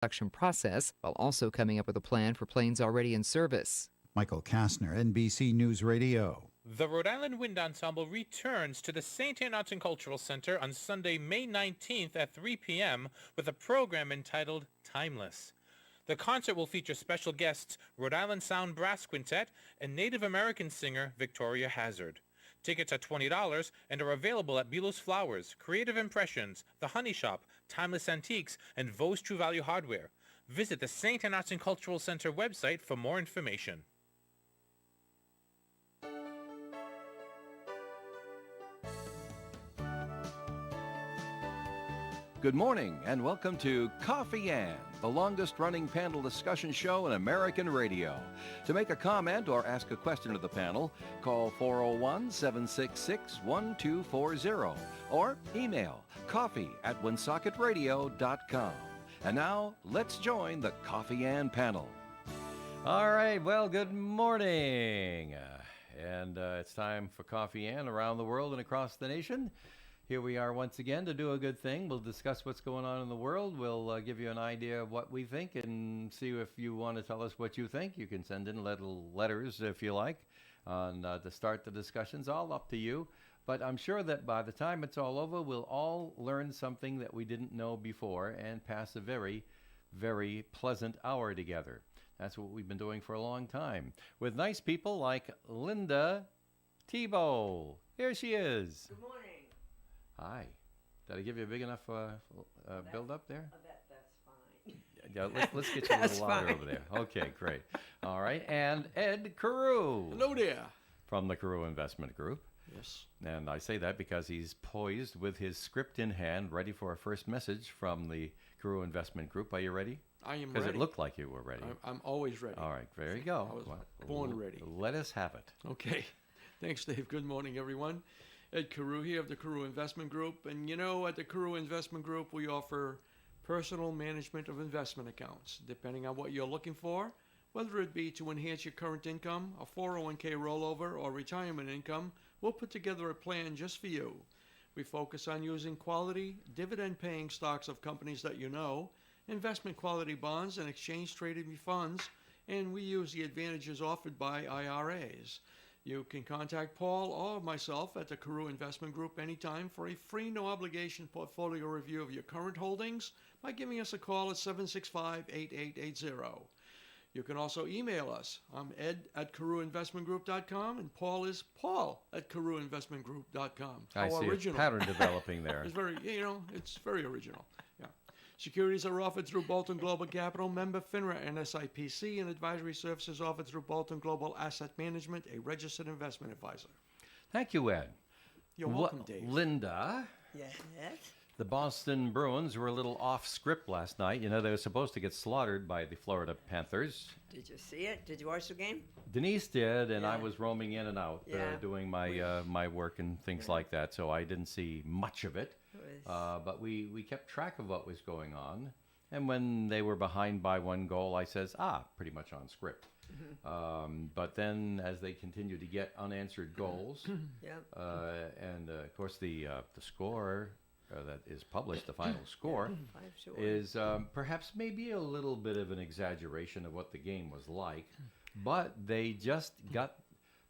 production process, while also coming up with a plan for planes already in service. Michael Kastner, NBC News Radio. The Rhode Island Wind Ensemble returns to the St. Anne Arts and Cultural Center on Sunday, May 19th at 3 p.m. with a program entitled Timeless. The concert will feature special guests Rhode Island Sound Brass Quintet and Native American singer Victoria Hazard. Tickets are $20 and are available at Belos Flowers, Creative Impressions, The Honey Shop, Timeless Antiques, and Vos True Value Hardware. Visit the St. Anne Arts and Cultural Center website for more information. Good morning and welcome to Coffee Ann, the longest-running panel discussion show in American radio. To make a comment or ask a question of the panel, call 401-766-1240 or email coffee@woonsockеtradio.com. And now, let's join the Coffee Ann panel. All right, well, good morning. It's time for Coffee Ann around the world and across the nation. Here we are once again to do a good thing. We'll discuss what's going on in the world. We'll give you an idea of what we think and see if you want to tell us what you think. You can send in little letters if you like to start the discussions. All up to you. But I'm sure that by the time it's all over, we'll all learn something that we didn't know before and pass a very, very pleasant hour together. That's what we've been doing for a long time with nice people like Linda Tebow. Here she is. Good morning. Hi. Did I give you a big enough build up there? That's fine. Yeah, let's get you a little louder over there. Okay, great. All right. And Ed Carew. Hello there. From the Carew Investment Group. Yes. And I say that because he's poised with his script in hand, ready for our first message from the Carew Investment Group. Are you ready? I am ready. Because it looked like you were ready. I'm always ready. All right, there you go. I was born ready. Let us have it. Okay. Thanks, Dave. Good morning, everyone. Ed Carew here of the Carew Investment Group. And you know, at the Carew Investment Group, we offer personal management of investment accounts, depending on what you're looking for, whether it be to enhance your current income, a 401k rollover, or retirement income. We'll put together a plan just for you. We focus on using quality, dividend-paying stocks of companies that you know, investment quality bonds and exchange-traded funds, and we use the advantages offered by IRAs. You can contact Paul or myself at the Carew Investment Group anytime for a free, no-obligation portfolio review of your current holdings by giving us a call at 765-8880. You can also email us. I'm ed@carewinvestmentgroup.com, and Paul is paul@carewinvestmentgroup.com. I see original. a pattern developing there. It's very, it's very original. Yeah. Securities are offered through Bolton Global Capital, member FINRA and SIPC, and advisory services offered through Bolton Global Asset Management, a registered investment advisor. Thank you, Ed. You're welcome, Dave. Linda. Yes. The Boston Bruins were a little off script last night. You know, they were supposed to get slaughtered by the Florida Panthers. Did you see it? Did you watch the game? Denise did, and I Yeah. was roaming in and out Yeah. doing my my work and things like that, so I didn't see much of it. It was, But we kept track of what was going on. And when they were behind by one goal, I says, pretty much on script. But then as they continued to get unanswered goals, yep. and of course the score that is published, the final score, 5-1. is perhaps maybe a little bit of an exaggeration of what the game was like, but they just got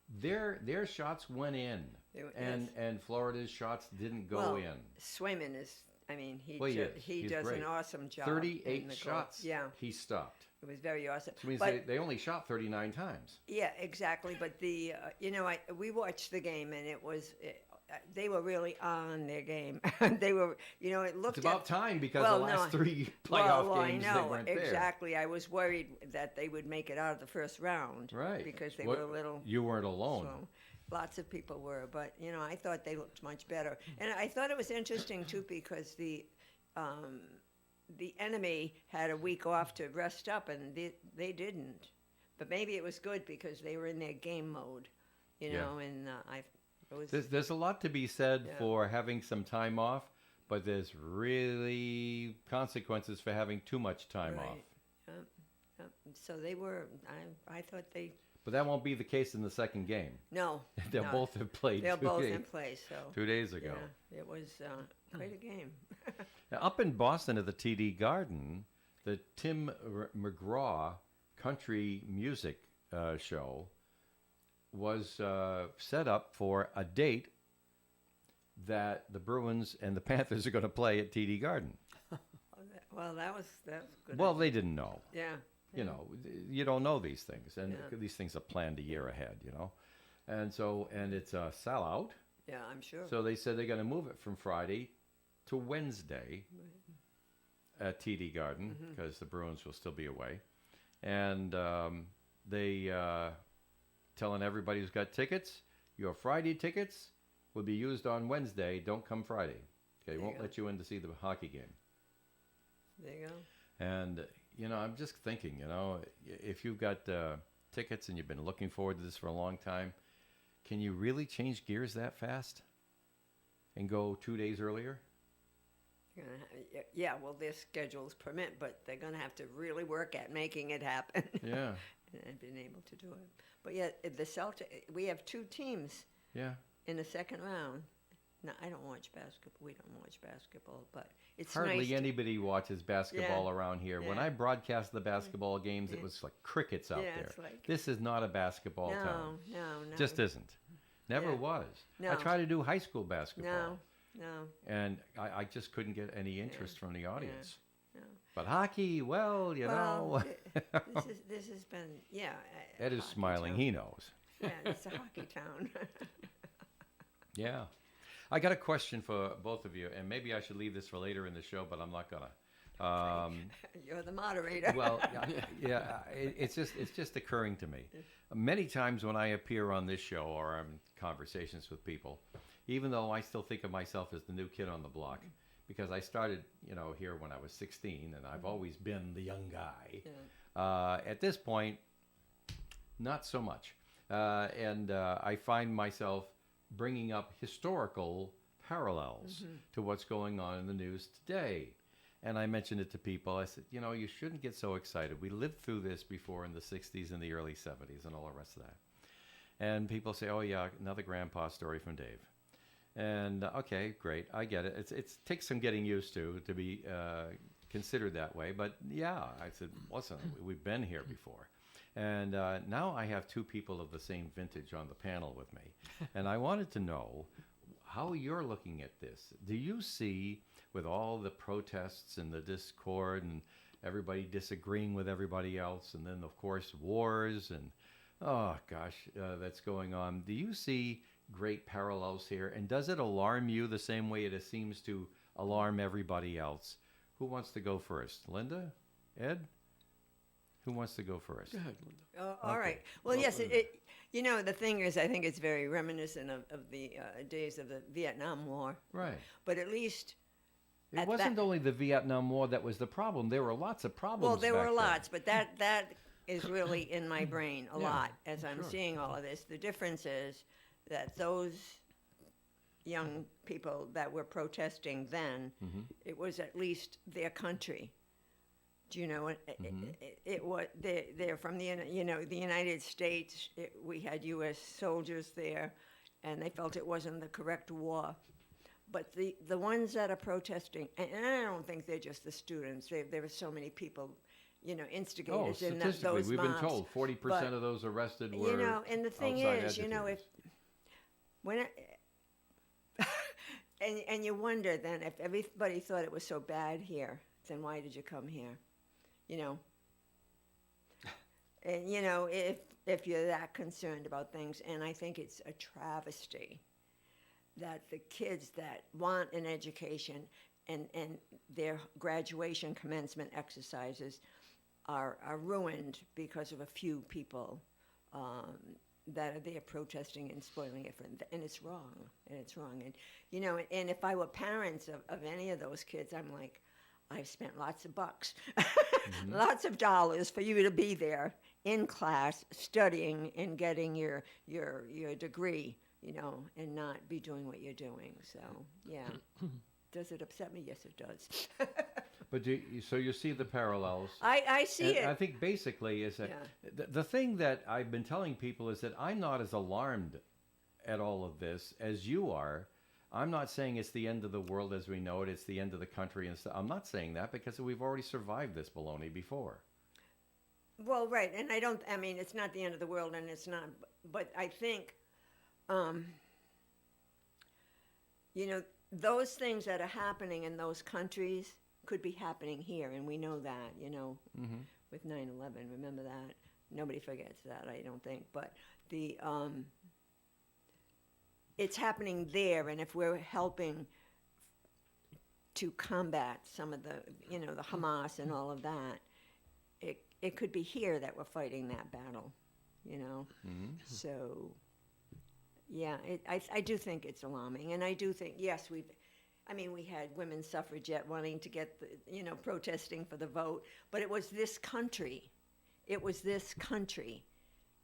their shots went in, and Florida's shots didn't go in. Swayman is. I mean, he He's does great. an awesome job. 38 in the shots. goal. Yeah, He stopped. it was very awesome. Which means But they only shot 39 times. yeah, exactly. But the we watched the game, and it was. They were really on their game. They were, it looked. It's about time because the last three well, playoff games I know, they weren't there. exactly. I was worried that they would make it out of the first round, Right. Because they What- were a little. You weren't alone. So, lots of people were, but I thought they looked much better, and I thought it was interesting too because the enemy had a week off to rest up, and they didn't. But maybe it was good because they were in their game mode, and it was. There's a lot to be said Yeah. for having some time off, but there's really consequences for having too much time off. Yep. So they were. I thought they. But that won't be the case in the second game. No. They'll no. both have played They'll both 2 days, in place. So 2 days ago. Yeah, it was quite a game. Now, up in Boston at the TD Garden, the Tim McGraw country music show was set up for a date that the Bruins and the Panthers are going to play at TD Garden. Well, that's good. Well, they didn't know. Yeah. You know, you don't know these things, and these things are planned a year ahead, you know. And so, and it's a sellout. Yeah, I'm sure. So they said they're going to move it from Friday to Wednesday at TD Garden because the Bruins will still be away. And they telling everybody who's got tickets, your Friday tickets will be used on Wednesday. Don't come Friday. Okay, won't let you in to see the hockey game. There you go. And, you know, I'm just thinking, you know, if you've got tickets and you've been looking forward to this for a long time, can you really change gears that fast and go 2 days earlier? Yeah, well, their schedules permit, but they're going to have to really work at making it happen. Yeah. And being able to do it. But yeah, the Celtic, we have 2 teams Yeah. in the second round. No, I don't watch basketball. We don't watch basketball, but it's Hardly nice. anybody watches basketball around here. When Yeah. I broadcast the basketball games, it was like crickets out Yeah, there. it's like- This is not a basketball town. No. Just isn't. Never Yeah. was. I No. tried to do high school basketball. No. And I just couldn't get any interest from the audience. No. But hockey, well, you Well, know. this has been, Ed is hockey smiling. town. He knows. Yeah, it's a hockey town. Yeah. I got a question for both of you, and maybe I should leave this for later in the show, but I'm not going to. You're the moderator. Well, it's just occurring to me. Many times when I appear on this show or I'm in conversations with people, even though I still think of myself as the new kid on the block, because I started, you know, here when I was 16, and I've always been the young guy. At this point, not so much. And I find myself bringing up historical parallels to what's going on in the news today. And I mentioned it to people. I said, you know, you shouldn't get so excited. We lived through this before in the 60s and the early 70s and all the rest of that. And people say, oh, yeah, another grandpa story from Dave. And, okay, great. I get it. It takes some getting used to be considered that way. But, yeah, I said, listen, we've been here before. And now I have 2 people of the same vintage on the panel with me. And I wanted to know how you're looking at this. Do you see, with all the protests and the discord and everybody disagreeing with everybody else, and then, of course, wars and, oh, gosh, that's going on, do you see great parallels here? And does it alarm you the same way it seems to alarm everybody else? Who wants to go first? Linda? Ed? Who wants to go first? Go ahead, Linda. Oh, all right. Well, yes, you know, the thing is, I think it's very reminiscent of the days of the Vietnam War. Right. But at least... It wasn't only the Vietnam War that was the problem. There were lots of problems. Well, there back were then. lots, but that is really in my brain a lot as I'm seeing all of this. The difference is that those young people that were protesting then, it was at least their country. Do you know? It was they're from the United States. We had U.S. soldiers there, and they felt it wasn't the correct war. But the ones that are protesting, and I don't think they're just the students. There were so many people, you know, instigators in statistically, those we've mobs. been told 40% of those arrested were You know, and the thing outside is, you know, if agitators. and you wonder then if everybody thought it was so bad here, then why did you come here? You know. And you know, if you're that concerned about things, and I think it's a travesty that the kids that want an education and their graduation commencement exercises are ruined because of a few people that are there protesting and spoiling it for them. And it's wrong. And you know, and if I were parents of any of those kids, I'm like, I've spent lots of bucks, lots of dollars for you to be there in class studying and getting your degree, you know, and not be doing what you're doing. So, yeah. Does it upset me? Yes, it does. But so you see the parallels. I see it. I think basically is that the thing that I've been telling people is that I'm not as alarmed at all of this as you are. I'm not saying it's the end of the world as we know it. It's the end of the country and stuff. I'm not saying that because we've already survived this baloney before. Well, right, and I mean, it's not the end of the world, and it's not, but I think, you know, those things that are happening in those countries could be happening here, and we know that, you know, with 9/11, remember that? Nobody forgets that, I don't think, but it's happening there, and if we're helping to combat some of the, you know, the Hamas and all of that, it could be here that we're fighting that battle, you know? So, yeah, I do think it's alarming, and I do think, yes, we had women's suffragette wanting to get, you know, protesting for the vote, but it was this country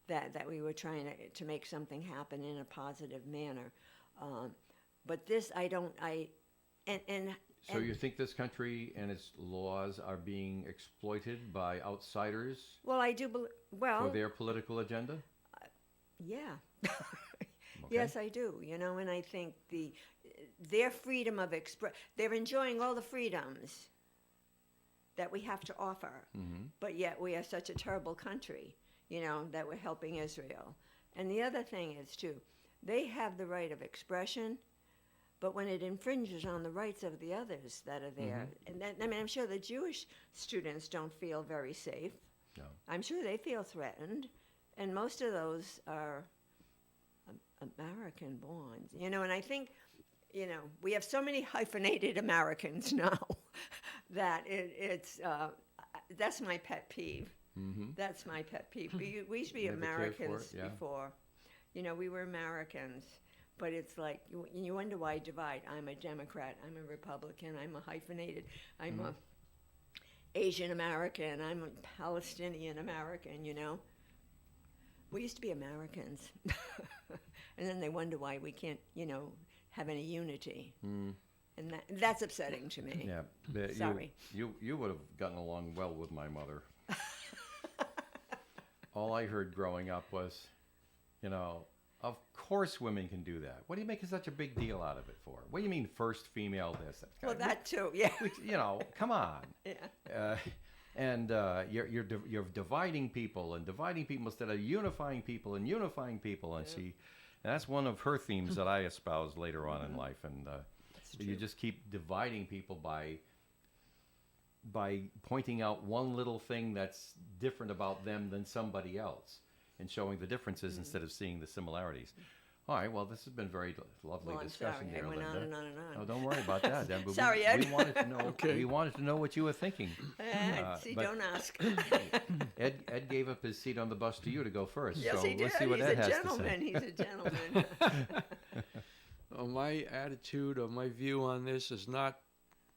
that we were trying to make something happen in a positive manner. But this, So you think this country and its laws are being exploited by outsiders well, I do believe, for their political agenda? yeah. Yes, I do, you know, and I think their freedom of they're enjoying all the freedoms that we have to offer, but yet we are such a terrible country, you know, that we're helping Israel. And the other thing is, too, they have the right of expression, but when it infringes on the rights of the others that are there, and that, I mean, I'm sure the Jewish students don't feel very safe. No. I'm sure they feel threatened, and most of those are American born, you know, and I think, you know, we have so many hyphenated Americans now that that's my pet peeve. That's my pet peeve. We used to be Never cared for Americans it, yeah. before. You know, we were Americans, but it's like, you wonder why divide. I'm a Democrat, I'm a Republican, I'm a hyphenated, I'm a Asian American, I'm a Palestinian American, you know. We used to be Americans. And then they wonder why we can't, you know, have any unity. And that's upsetting to me. Yeah. but Sorry. You would have gotten along well with my mother. All I heard growing up was, you know, of course women can do that. What are you making such a big deal out of it for? What do you mean first female this? Well, that too, yeah. You know, come on. Yeah. And you're dividing people instead of unifying people. And that's one of her themes that I espouse later on in life. And you just keep dividing people by pointing out one little thing that's different about them than somebody else, and showing the differences instead of seeing the similarities. All right, well, this has been very lovely Well, I'm discussion sorry, here, I went Linda. on and on and on. Oh, don't worry about that, Dan. But Sorry, Ed. we wanted to know. We wanted to know what you were thinking. See, but- don't ask. Ed gave up his seat on the bus to you to go first. Yes, so he did. let's see what He's Ed a has gentleman. to say. He's a gentleman. My attitude or my view on this is not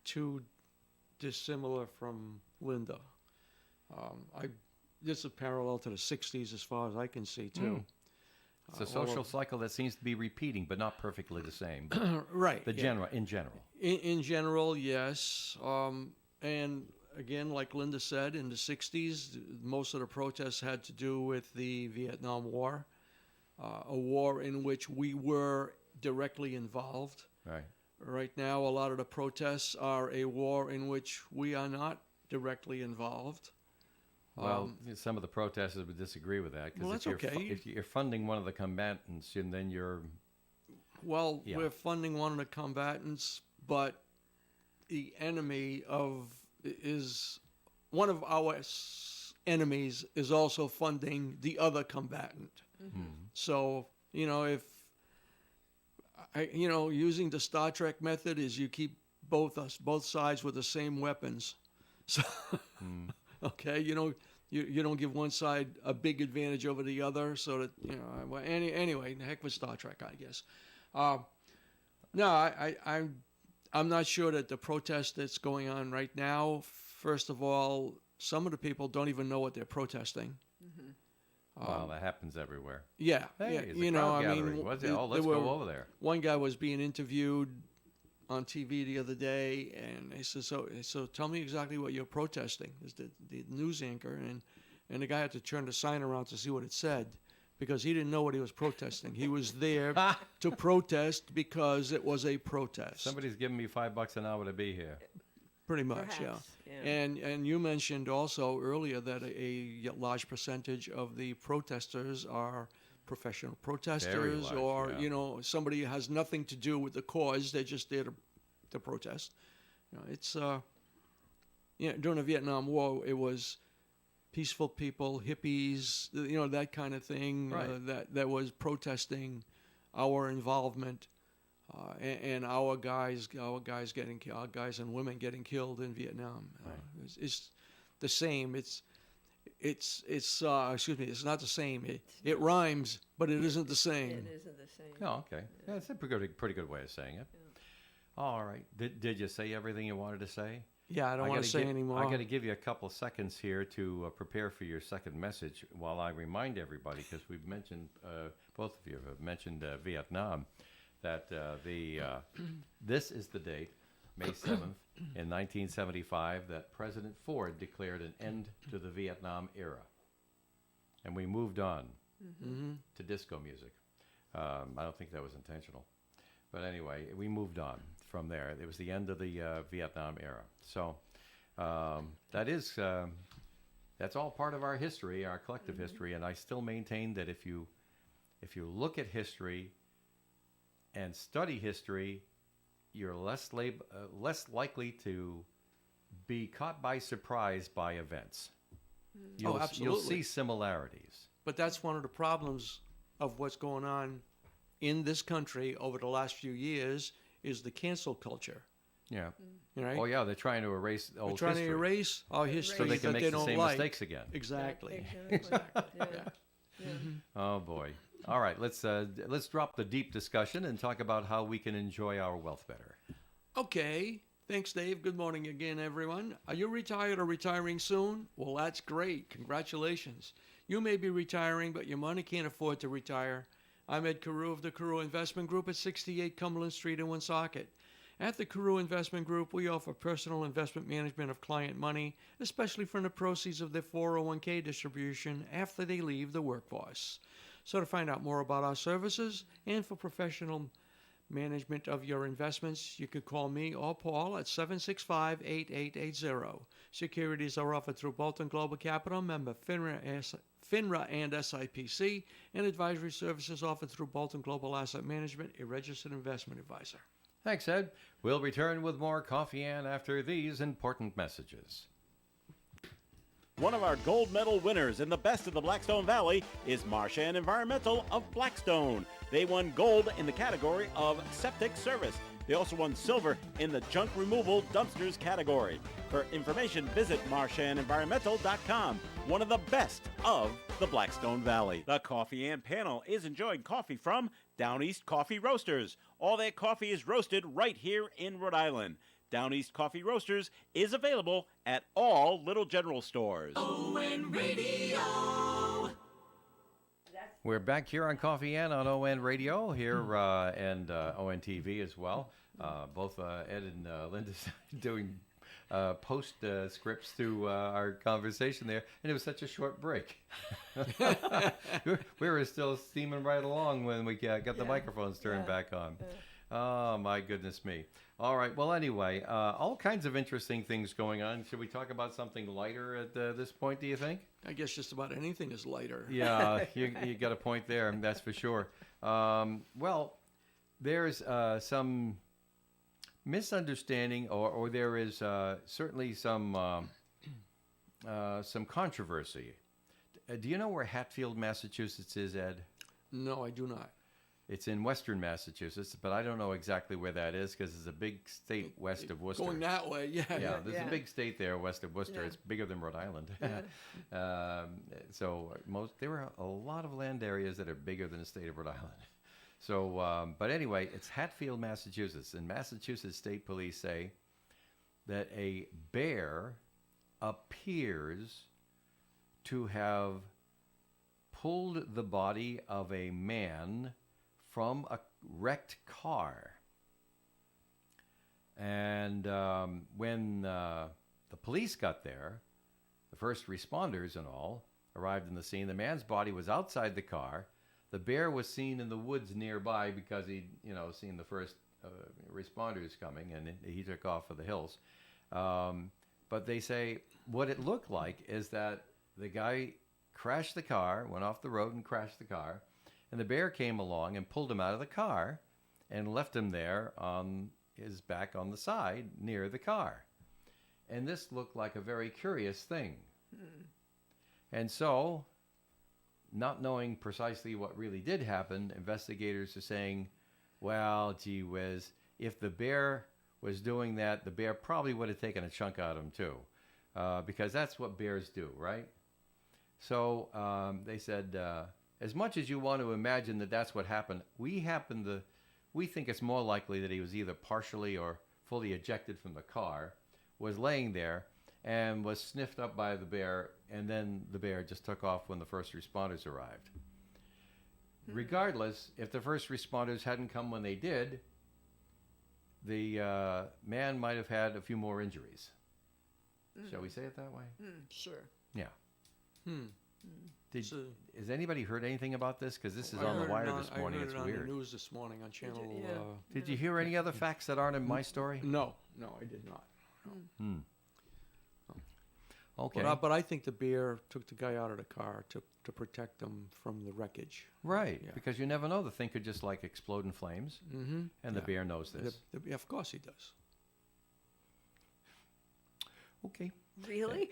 too dissimilar from Linda. This is parallel to the 60s as far as I can see, too. It's a social cycle that seems to be repeating, but not perfectly the same. But Right. in general. In general, yes. And again, like Linda said, in the 60s, most of the protests had to do with the Vietnam War, a war in which we were directly involved. Right. Right now, a lot of the protests are a war in which we are not directly involved. Well, some of the protesters would disagree with that. Well, if that's okay. If you're funding one of the combatants, and then you're... Well, Yeah. we're funding one of the combatants, but the enemy is one of our enemies is also funding the other combatant. So, you know, if using the Star Trek method is you keep both sides with the same weapons. So, okay, you don't give one side a big advantage over the other, so that well, anyway, heck with Star Trek, I guess. No, I'm not sure that the protest that's going on right now. First of all, some of the people don't even know what they're protesting. Well, that happens everywhere. Yeah, Hey, yeah, it's a crowd gathering. What's it? Oh, let's there go were- over there. One guy was being interviewed on TV the other day, and he said, "So tell me exactly what you're protesting." Is the news anchor, and the guy had to turn the sign around to see what it said, because he didn't know what he was protesting. He was there to protest because it was a protest. Somebody's giving me $5 an hour to be here. Pretty much, Perhaps, yeah. And you mentioned also earlier that a large percentage of the protesters are professional protesters, large, or yeah. somebody who has nothing to do with the cause. They're just there to protest. It's during the Vietnam War, it was peaceful people, hippies, that kind of thing. Right. That was protesting our involvement. And our guys and women getting killed in Vietnam. It's the same. It's excuse me. It's not the same. It rhymes, but it isn't the same. It isn't the same. Oh, okay. Yeah, it's a pretty good way of saying it. All right. Did you say everything you wanted to say? Yeah, I don't want to say anymore. I got to give you a couple seconds here to prepare for your second message while I remind everybody, because we've mentioned, both of you have mentioned Vietnam, that this is the date, May 7th, in 1975, that President Ford declared an end to the Vietnam era. And we moved on to disco music. I don't think that was intentional. But anyway, we moved on from there. It was the end of the Vietnam era. So that's all part of our history, our collective history. And I still maintain that if you look at history and study history, you're less likely to be caught by surprise by events. Absolutely. You'll see similarities. But that's one of the problems of what's going on in this country over the last few years is the cancel culture. Yeah. Right? Oh, yeah, they're trying to erase old They're trying history. to erase our history so they can that make they the don't same like. mistakes again. Exactly. Yeah. Oh, boy. All right, let's drop the deep discussion and talk about how we can enjoy our wealth better. Okay. Thanks, Dave. Good morning again, everyone. Are you retired or retiring soon? Well, that's great. Congratulations. You may be retiring, but your money can't afford to retire. I'm Ed Carew of the Carew Investment Group at 68 Cumberland Street in Woonsocket. At the Carew Investment Group, we offer personal investment management of client money, especially from the proceeds of their 401k distribution after they leave the workforce. So to find out more about our services and for professional management of your investments, you could call me or Paul at 765-8880. Securities are offered through Bolton Global Capital, member FINRA and SIPC, and advisory services offered through Bolton Global Asset Management, a registered investment advisor. Thanks, Ed. We'll return with more Coffee Ann after these important messages. One of our gold medal winners in the Best of the Blackstone Valley is Marshan Environmental of Blackstone. They won gold in the category of septic service. They also won silver in the junk removal dumpsters category. For information, visit marshanenvironmental.com, one of the best of the Blackstone Valley. The Coffee Ann panel is enjoying coffee from Down East Coffee Roasters. All their coffee is roasted right here in Rhode Island. Down East Coffee Roasters is available at all Little General stores. ON Radio. We're back here on Coffee Ann on ON Radio here and ON TV as well. Both Ed and Linda doing post scripts to our conversation there, and it was such a short break. we were still steaming right along when we got the microphones turned back on. Oh, my goodness me. All right. Well, anyway, all kinds of interesting things going on. Should we talk about something lighter at this point, do you think? I guess just about anything is lighter. Yeah, you got a point there, that's for sure. Well, there's some misunderstanding, or there is certainly some controversy. Do you know where Hatfield, Massachusetts is, Ed? No, I do not. It's in western Massachusetts, but I don't know exactly where that is because it's a big state west of Worcester. Going that way, yeah. Yeah, there's a big state there west of Worcester. It's bigger than Rhode Island. So there were a lot of land areas that are bigger than the state of Rhode Island. So, but anyway, it's Hatfield, Massachusetts, and Massachusetts State Police say that a bear appears to have pulled the body of a man from a wrecked car. And when the police got there, the first responders and all, arrived in the scene. The man's body was outside the car. The bear was seen in the woods nearby because he'd, seen the first responders coming, and he took off for the hills. But they say what it looked like is that the guy crashed the car, went off the road and crashed the car, and the bear came along and pulled him out of the car and left him there on his back on the side near the car. And this looked like a very curious thing. And so, not knowing precisely what really did happen, investigators are saying, well, gee whiz, if the bear was doing that, the bear probably would have taken a chunk out of him too, because that's what bears do, right? So they said, as much as you want to imagine that that's what happened, we think it's more likely that he was either partially or fully ejected from the car, was laying there, and was sniffed up by the bear, and then the bear just took off when the first responders arrived. Regardless, if the first responders hadn't come when they did, the man might have had a few more injuries. Shall we say it that way? Sure. Yeah. So- Has anybody heard anything about this? Because this is I on the heard it wire on- this morning. I heard It's it on weird. the news this morning on channel. Did you hear any other facts that aren't in my story? No, I did not. Okay. But I think the bear took the guy out of the car to protect him from the wreckage. Right, Yeah. because you never know. The thing could just like explode in flames, and the bear knows this. Yeah, of course he does. Okay. Really?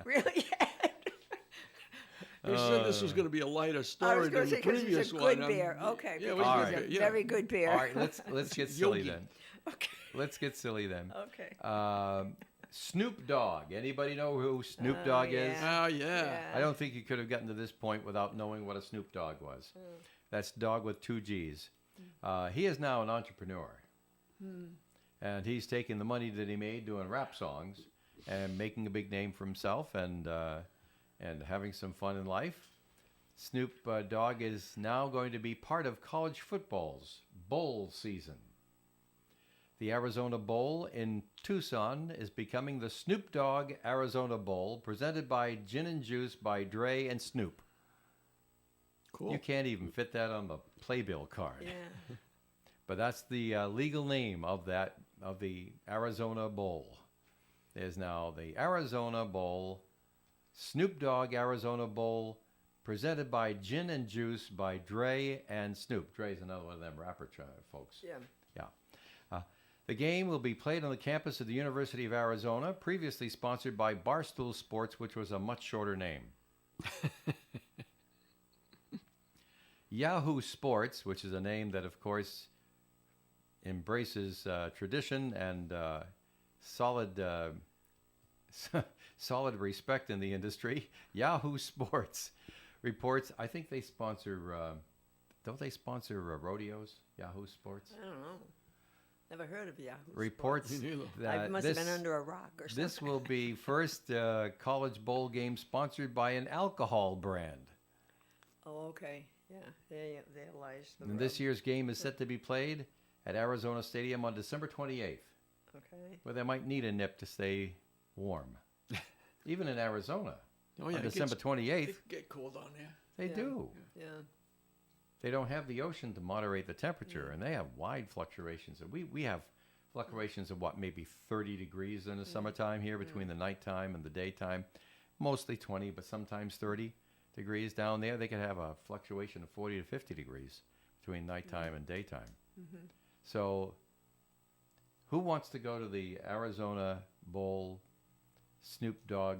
Really? You said this was going to be a lighter I story was going than to the say because previous he's a one. good bear. Okay, Yeah, because well, he's All a yeah. very good bear. All right, let's get silly Yogi. then. Okay. Let's get silly then. Okay. Snoop Dogg. Anybody know who Snoop Dogg is? yeah. Oh, yeah. I don't think you could have gotten to this point without knowing what a Snoop Dogg was. That's dog with 2 G's. He is now an entrepreneur. And he's taking the money that he made doing rap songs and making a big name for himself and having some fun in life. Snoop Dogg is now going to be part of college football's bowl season. The Arizona Bowl in Tucson is becoming the Snoop Dogg Arizona Bowl, presented by Gin and Juice by Dre and Snoop. Cool. You can't even fit that on the playbill card. Yeah. But that's the legal name of the Arizona Bowl. There's now the Arizona Bowl, Snoop Dogg Arizona Bowl, presented by Gin and Juice by Dre and Snoop. Dre's another one of them rapper folks. Yeah. The game will be played on the campus of the University of Arizona, previously sponsored by Barstool Sports, which was a much shorter name. Yahoo Sports, which is a name that, of course, embraces tradition and solid respect in the industry. Yahoo Sports reports, I think they sponsor, don't they sponsor rodeos, Yahoo Sports? I don't know. Never heard of Yahoo. Reports Me neither. that I must have been under a rock or something. this will be first college bowl game sponsored by an alcohol brand. Oh, okay. Yeah, there lies the And this rub. year's game is set to be played at Arizona Stadium on December 28th, Okay. where they might need a nip to stay warm. Even in Arizona, Oh, yeah. on it December gets- 28th, It get cold down there. they Yeah. do. Yeah. They don't have the ocean to moderate the temperature, and they have wide fluctuations. And we have fluctuations of what, maybe 30 degrees in the summertime here between the nighttime and the daytime. Mostly 20, but sometimes 30 degrees down there. They could have a fluctuation of 40 to 50 degrees between nighttime and daytime. So who wants to go to the Arizona Bowl? Snoop Dogg,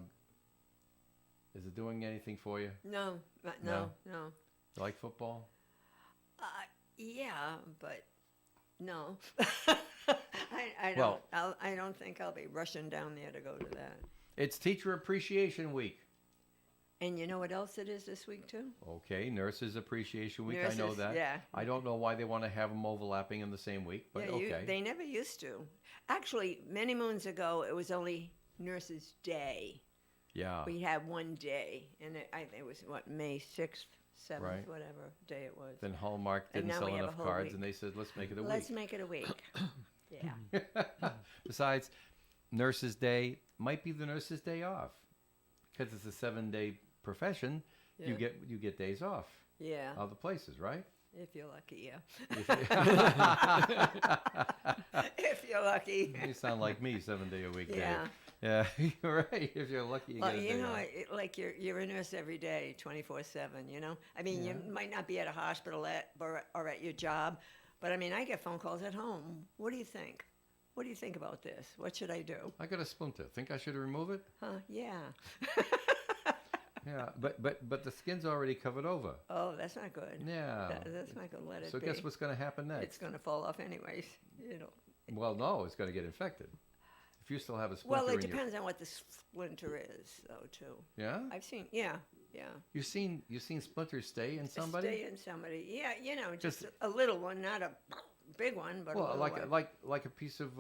is it doing anything for you? No. No? No. You like football? Yeah, but no. I don't. Well- I don't think I'll be rushing down there to go to that. It's Teacher Appreciation Week. And you know what else it is this week too? Okay, Nurses Appreciation Week. I know Nurses, that. yeah. I don't know why they want to have them overlapping in the same week, but Yeah, okay. they never used to. Actually, many moons ago, it was only Nurses Day. Yeah. We had one day, and I think it was what, May 6th, 7th, Right. whatever day it was. Then Hallmark And didn't now sell we have a enough whole cards, week. and they said, let's make it a Let's week. make it a week. Yeah. Besides, Nurses Day might be the Nurses' Day off. because it's a 7-day profession, Yeah. you get days off. Yeah. Other places, right? If you're lucky, yeah. If you- If you're lucky. You sound like me, 7-day-a-week Dave. Yeah. Yeah, you're right. If you're lucky, you Well, get a you day know, off. like you're a nurse every day, 24/7. You know, I mean, you might not be at a hospital or at your job, but I mean, I get phone calls at home. What do you think? What do you think about this? What should I do? I got a splinter. Think I should remove it? Huh? Yeah. Yeah, but the skin's already covered over. Oh, that's not good. Yeah. That's not good. Let it So be. guess what's going to happen next? It's going to fall off anyways. You know. Well, no, it's going to get infected. If you still have a splinter Well, it in depends on what the splinter is, though, too. Yeah? I've seen. Yeah. You seen splinters stay in somebody? Stay in somebody. Yeah, you know, just Just- a little one, not a big one, but a Well, little one. like a piece of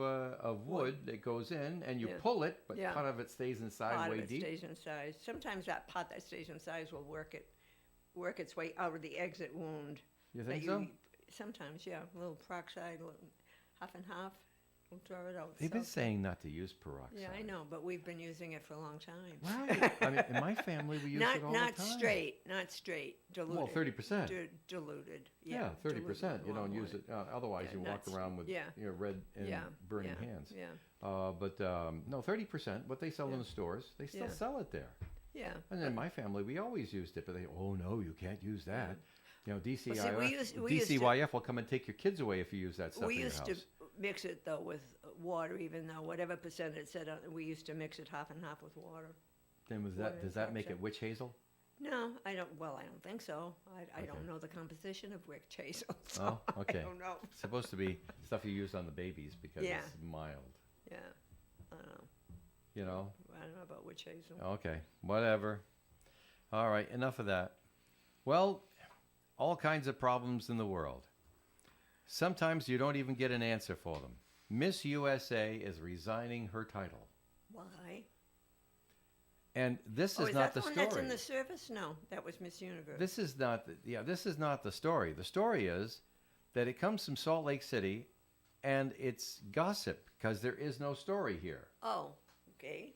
wood that goes in and you Yeah. pull it, but Yeah. part of it stays inside Part way of it deep. stays inside. Sometimes that pot that stays inside will work its way out of the exit wound. You that think so? Sometimes, yeah. A little peroxide, half and half. We'll throw it out. They've been So- saying not to use peroxide. Yeah, I know, but we've been using it for a long time. Right. I mean, in my family, we use not it all not the time. not straight, diluted. Well, 30%. Diluted. Yeah, 30%. You don't use it. Otherwise, Yeah, you walk nuts. around with Yeah. red and Yeah, burning yeah, hands. yeah. But no, 30%. What they sell in Yeah. the stores, they still Yeah. sell it there. Yeah. And in my family, we always used it, but they, oh no, you can't use that. You know, DCIF, Well, see, we used to- DCYF will come and take your kids away if you use that stuff We in your used house. to mix it though with water, even though whatever percent it said, we used to mix it half and half with water. Then was water that and does that make it peroxide. witch hazel? No, I don't. Well, I don't think so. I Okay. don't know the composition of witch hazel. So Oh, okay. I don't know. It's supposed to be stuff you use on the babies because Yeah. it's mild. Yeah, I don't know. You know. I don't know about witch hazel. Okay, whatever. All right, enough of that. Well, all kinds of problems in the world. Sometimes you don't even get an answer for them. Miss USA is resigning her title. Why? And this Oh, is is not that the the one story. that's in the service? No, that was Miss Universe. This is not this is not the story. The story is that it comes from Salt Lake City and it's gossip because there is no story here. Oh, okay.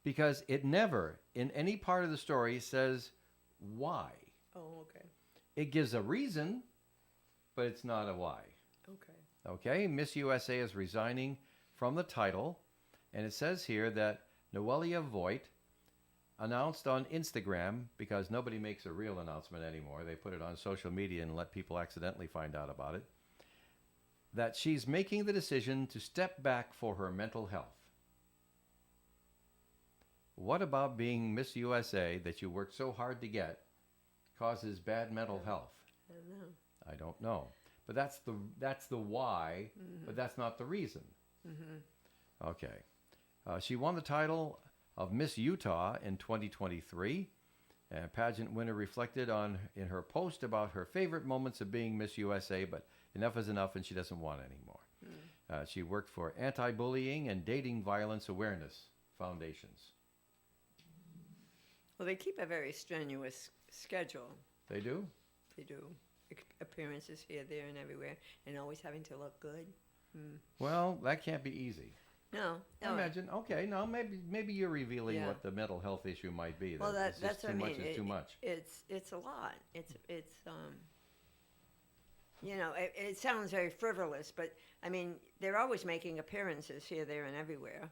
Because it never in any part of the story says why. Oh, okay. It gives a reason, but it's not a why. Okay. Okay, Miss USA is resigning from the title, and it says here that Noelia Voigt announced on Instagram, because nobody makes a real announcement anymore, they put it on social media and let people accidentally find out about it, that she's making the decision to step back for her mental health. What about being Miss USA that you worked so hard to get causes bad mental health? I don't know. I don't know. But that's the why, but that's not the reason. Okay. She won the title of Miss Utah in 2023. And pageant winner reflected in her post about her favorite moments of being Miss USA, but enough is enough and she doesn't want anymore. She worked for Anti-Bullying and Dating Violence Awareness Foundations. Well, they keep a very strenuous schedule. They do? They do. Appearances here, there, and everywhere, and always having to look good. Well, that can't be easy. No. I imagine. Okay, now maybe you're revealing Yeah. what the mental health issue might be. Well, that it's just that's too what I much mean. is too much. It's a lot. It's you know, it sounds very frivolous, but I mean, they're always making appearances here, there, and everywhere,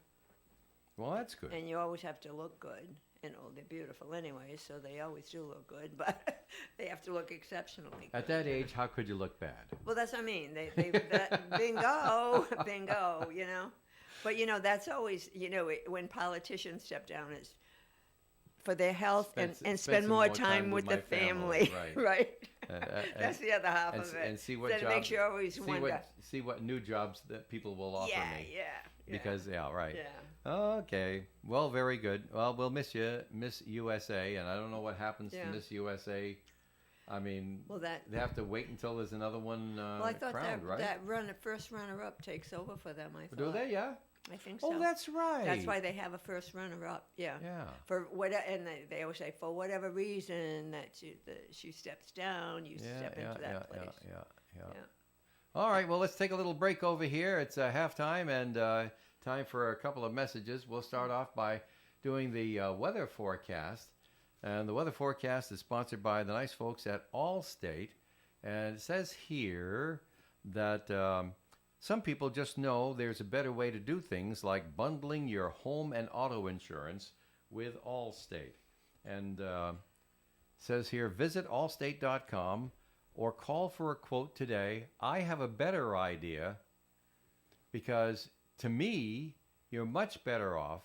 Well, that's good. and you always have to look good. You know, they're beautiful anyway, so they always do look good, but they have to look exceptionally good. At that age, how could you look bad? Well, that's what I mean. Bingo, you know. But, you know, that's always, you know, when politicians step down, it's for their health and spend more time with the my family. right. Right. That's the other half of it. And see what Then it jobs, makes you always wonder. see what new jobs that people will offer Yeah, me. yeah. Because, right. Yeah. Okay. Well, very good. Well, we'll miss you, Miss USA, and I don't know what happens Yeah. to Miss USA. I mean, Well, that. they have to wait until there's another one Well, I thought crowned, right? that first runner-up takes over for them. I thought. Do they? Yeah. I think so. Oh, that's right. That's why they have a first runner-up. Yeah. Yeah. For whatever, and they always say for whatever reason that she steps down, you step into that place. Yeah. All right, well, let's take a little break over here. It's halftime and time for a couple of messages. We'll start off by doing the weather forecast. And the weather forecast is sponsored by the nice folks at Allstate. And it says here that some people just know there's a better way to do things, like bundling your home and auto insurance with Allstate. And it says here, visit allstate.com or call for a quote today. I have a better idea, because to me, you're much better off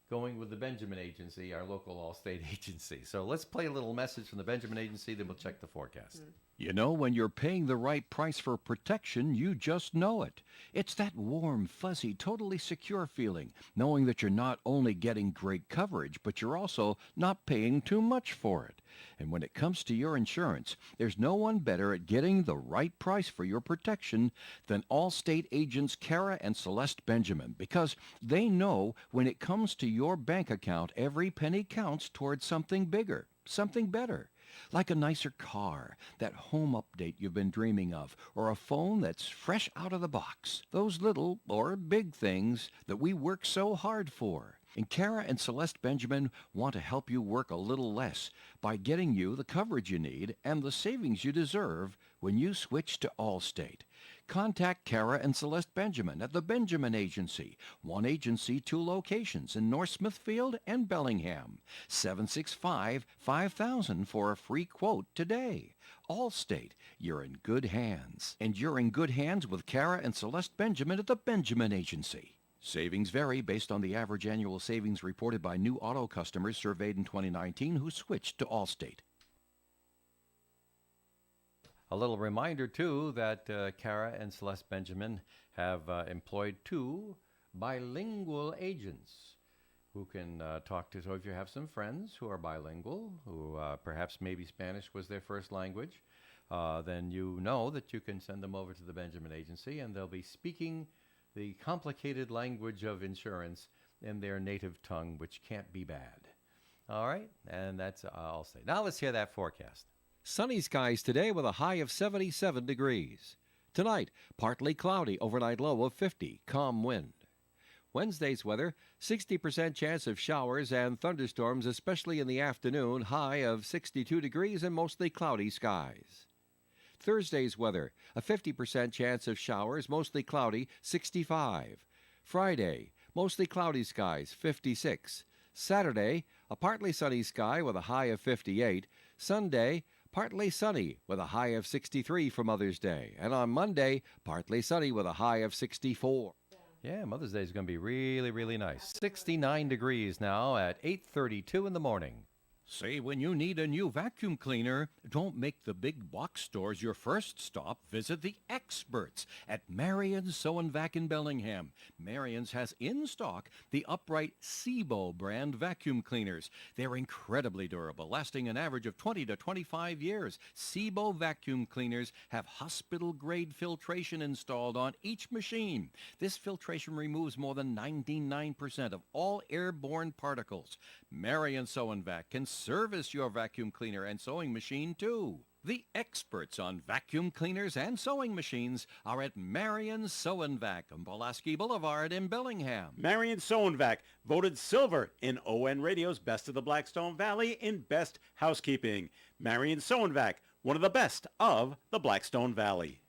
going with the Benjamin Agency, our local Allstate agency. So let's play a little message from the Benjamin Agency, then we'll check the forecast. You know, when you're paying the right price for protection, you just know it. It's that warm, fuzzy, totally secure feeling, knowing that you're not only getting great coverage, but you're also not paying too much for it. And when it comes to your insurance, there's no one better at getting the right price for your protection than Allstate agents Kara and Celeste Benjamin, because they know when it comes to your bank account, every penny counts towards something bigger, something better. Like a nicer car, that home update you've been dreaming of, or a phone that's fresh out of the box. Those little or big things that we work so hard for. And Kara and Celeste Benjamin want to help you work a little less by getting you the coverage you need and the savings you deserve when you switch to Allstate. Contact Kara and Celeste Benjamin at the Benjamin Agency. One agency, 2 locations in North Smithfield and Bellingham. 765-5000 for a free quote today. Allstate, you're in good hands. And you're in good hands with Kara and Celeste Benjamin at the Benjamin Agency. Savings vary based on the average annual savings reported by new auto customers surveyed in 2019 who switched to Allstate. A little reminder, too, that Kara and Celeste Benjamin have employed 2 bilingual agents who can talk to. So if you have some friends who are bilingual, who perhaps maybe Spanish was their first language, then you know that you can send them over to the Benjamin Agency, and they'll be speaking the complicated language of insurance in their native tongue, which can't be bad. All right, and that's all I'll say. Now let's hear that forecast. Sunny skies today with a high of 77 degrees. Tonight, partly cloudy, overnight low of 50, calm wind. Wednesday's weather, 60% chance of showers and thunderstorms, especially in the afternoon, high of 62 degrees and mostly cloudy skies. Thursday's weather, a 50% chance of showers, mostly cloudy, 65. Friday, mostly cloudy skies, 56. Saturday, a partly sunny sky with a high of 58. Sunday, partly sunny with a high of 63 for Mother's Day. And on Monday, partly sunny with a high of 64. Yeah, Mother's Day is going to be really, really nice. 69 degrees now at 8:32 in the morning. Say, when you need a new vacuum cleaner, don't make the big box stores your first stop. Visit the experts at Marion's Sew & Vac in Bellingham. Marion's has in stock the upright Sebo brand vacuum cleaners. They're incredibly durable, lasting an average of 20 to 25 years. Sebo vacuum cleaners have hospital-grade filtration installed on each machine. This filtration removes more than 99% of all airborne particles. Marion Sew & Vac can service your vacuum cleaner and sewing machine too. The experts on vacuum cleaners and sewing machines are at Marion Sew & Vac on Pulaski Boulevard in Bellingham. Marion Sew & Vac, voted silver in ON Radio's Best of the Blackstone Valley in Best Housekeeping. Marion Sew & Vac, one of the best of the Blackstone Valley.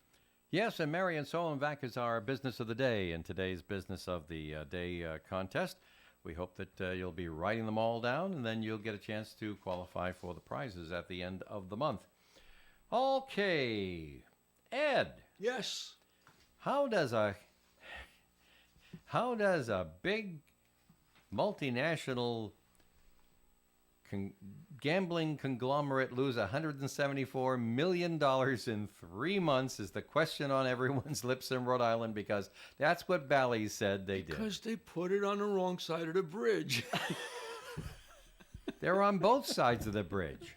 Yes, and Marion Sew & Vac is our business of the day in today's business of the day contest. We hope that you'll be writing them all down, and then you'll get a chance to qualify for the prizes at the end of the month. Okay, Ed. Yes. How does a big multinational gambling conglomerate lose $174 million in 3 months is the question on everyone's lips in Rhode Island, because that's what Bally's said they did. Because they put it on the wrong side of the bridge. They're on both sides of the bridge.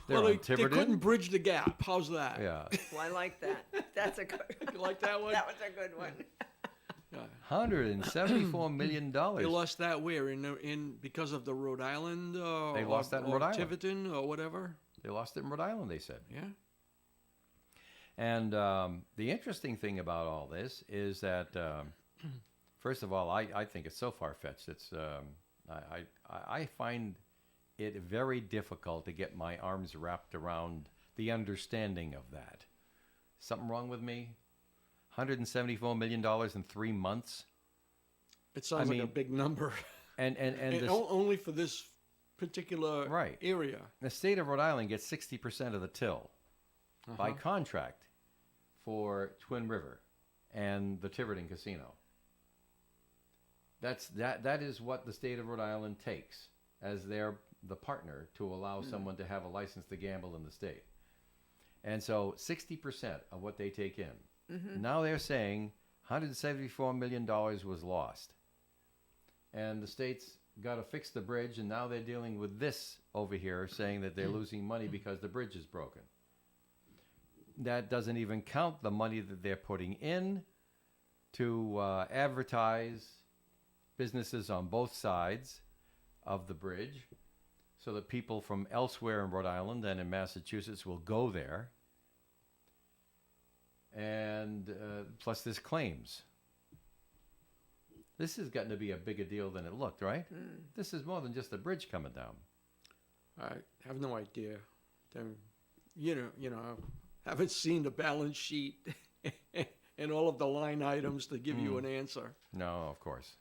Well, they couldn't bridge the gap. How's that? Yeah. Well, I like that. That's a good. You like that one? That was a good one. $174 million. They lost that where? In because of the Rhode Island? They lost that in Rhode Island. Tiverton or whatever? They lost it in Rhode Island, they said. Yeah. And the interesting thing about all this is that First of all, I think it's so far-fetched. It's I find it very difficult to get my arms wrapped around the understanding of that. Something wrong with me? $174 million in 3 months? It sounds like a big number. And only for this particular area. The state of Rhode Island gets 60% of the till by contract for Twin River and the Tiverton Casino. That is what the state of Rhode Island takes as the partner to allow someone to have a license to gamble in the state. And so 60% of what they take in. Now they're saying $174 million was lost. And the state's got to fix the bridge, and now they're dealing with this over here, saying that they're losing money because the bridge is broken. That doesn't even count the money that they're putting in to advertise businesses on both sides of the bridge so that people from elsewhere in Rhode Island and in Massachusetts will go there. And plus there's claims. This has gotten to be a bigger deal than it looked, right? This is more than just a bridge coming down. I have no idea. Haven't seen the balance sheet and all of the line items to give you an answer. No, of course.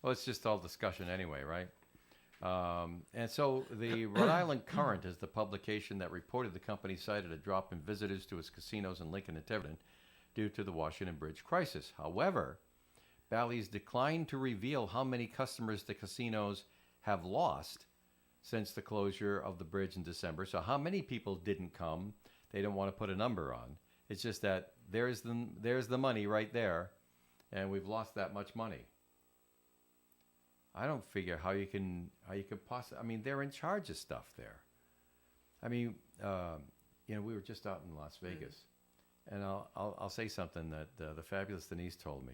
Well, it's just all discussion anyway, right? And so the Rhode Island Current is the publication that reported the company cited a drop in visitors to its casinos in Lincoln and Tiverton due to the Washington Bridge crisis. However, Bally's declined to reveal how many customers the casinos have lost since the closure of the bridge in December. So how many people didn't come, they don't want to put a number on. It's just that there's the money right there, and we've lost that much money. I don't figure how you can possibly. I mean, they're in charge of stuff there. I mean, we were just out in Las Vegas, and I'll say something that the fabulous Denise told me.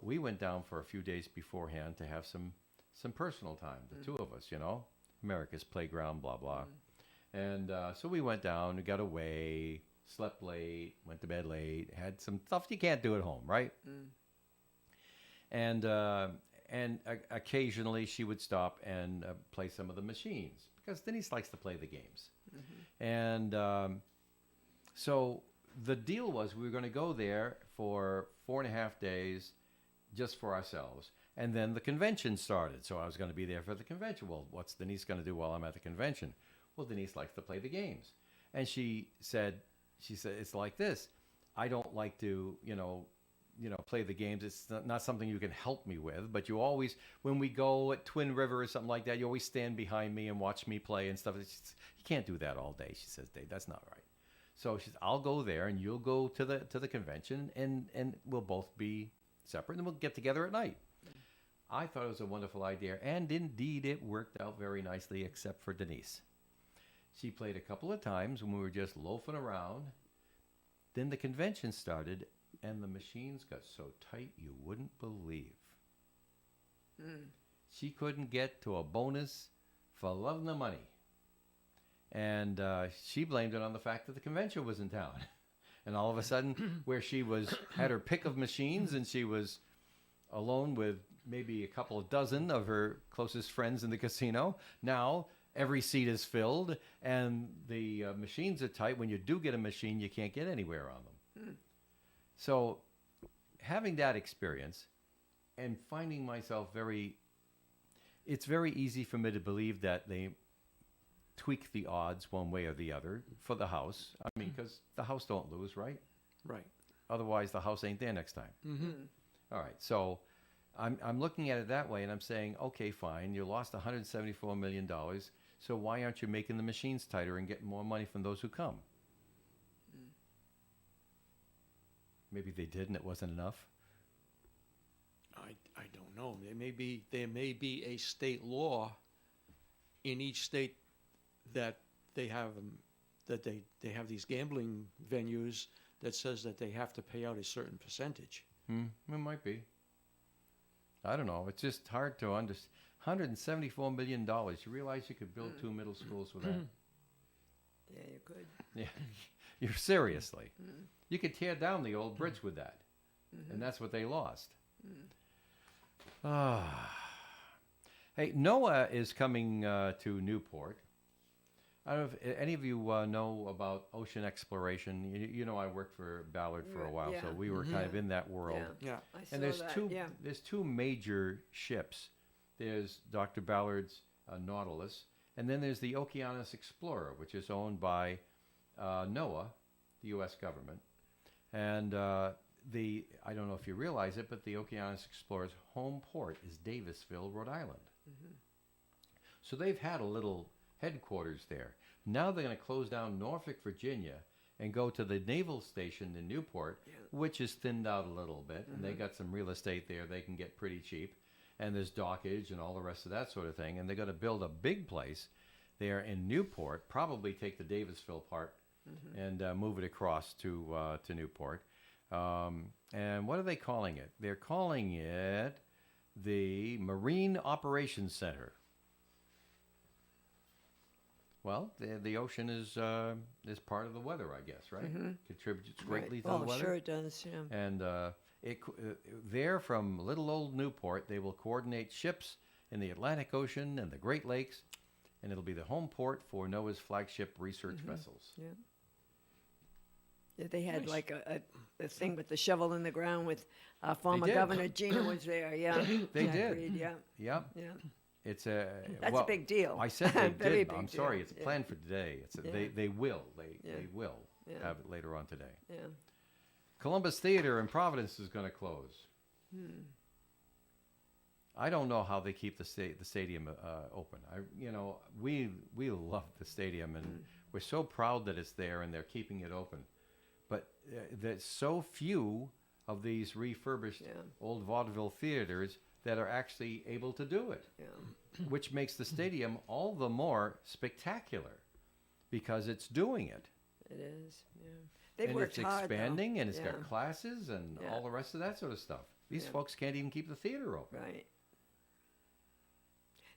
We went down for a few days beforehand to have some personal time, the two of us, America's playground, blah blah. And so we went down, we got away, slept late, went to bed late, had some stuff you can't do at home, right? And occasionally she would stop and play some of the machines because Denise likes to play the games. And so the deal was we were going to go there for 4.5 days just for ourselves. And then the convention started. So I was going to be there for the convention. Well, what's Denise going to do while I'm at the convention? Well, Denise likes to play the games. And she said, it's like this. I don't like to, play the games. It's not something you can help me with. But you always, when we go at Twin River or something like that, you always stand behind me and watch me play and stuff. You can't do that all day, she says, Dave. That's not right. So she says, I'll go there and you'll go to the convention and we'll both be separate and we'll get together at night. I thought it was a wonderful idea. And indeed, it worked out very nicely, except for Denise. She played a couple of times when we were just loafing around. Then the convention started, and the machines got so tight you wouldn't believe. She couldn't get to a bonus for loving the money. And she blamed it on the fact that the convention was in town. And all of a sudden, where she had her pick of machines, and she was alone with maybe a couple of dozen of her closest friends in the casino, now every seat is filled, and the machines are tight. When you do get a machine, you can't get anywhere on them. So having that experience and finding myself it's very easy for me to believe that they tweak the odds one way or the other for the house. I mean, because the house don't lose, right? Right. Otherwise, the house ain't there next time. All right, so I'm looking at it that way, and I'm saying, okay, fine, you lost $174 million, so why aren't you making the machines tighter and getting more money from those who come? Maybe they did and it wasn't enough. I don't know. There may be a state law in each state that they have they have these gambling venues that says that they have to pay out a certain percentage. It might be. I don't know. It's just hard to understand. $174 million. You realize you could build 2 middle schools with that? Yeah, you could. Yeah. You're seriously. You could tear down the old bridge with that. And that's what they lost. Hey, NOAA is coming to Newport. I don't know if any of you know about ocean exploration. You know, I worked for Ballard for a while, so Yeah. we were kind of in that world. Yeah. I saw And there's that. two Yeah. there's two major ships. There's Dr. Ballard's Nautilus, and then there's the Okeanos Explorer, which is owned by NOAA, the U.S. government. And I don't know if you realize it, but the Okeanos Explorer's home port is Davisville, Rhode Island. So they've had a little headquarters there. Now they're going to close down Norfolk, Virginia, and go to the naval station in Newport, which is thinned out a little bit, and they got some real estate there they can get pretty cheap, and there's dockage and all the rest of that sort of thing, and they're going to build a big place there in Newport, probably take the Davisville part and move it across to Newport. And what are they calling it? They're calling it the Marine Operations Center. Well, the ocean is part of the weather, I guess, right? Contributes greatly to the weather. Sure it does, yeah. And there from little old Newport, they will coordinate ships in the Atlantic Ocean and the Great Lakes, and it'll be the home port for NOAA's flagship research vessels. Yeah. Yeah, they had like a thing with the shovel in the ground with former did. Governor Gina was there, yeah. They Jack did. Reed, yeah, Yep. yeah. It's That's a big deal. I said they Very did. big I'm deal. sorry. It's Yeah. planned for today. They will Yeah. have it later on today. Yeah. Columbus Theater in Providence is going to close. I don't know how they keep the stadium open. We love the stadium, and we're so proud that it's there, and they're keeping it open. But there's so few of these refurbished old vaudeville theaters that are actually able to do it, which makes the stadium all the more spectacular because it's doing it. It is, yeah. They've And worked it's hard, though. expanding, and it's Yeah. got classes and Yeah. all the rest of that sort of stuff. These Yeah. folks can't even keep the theater open. Right.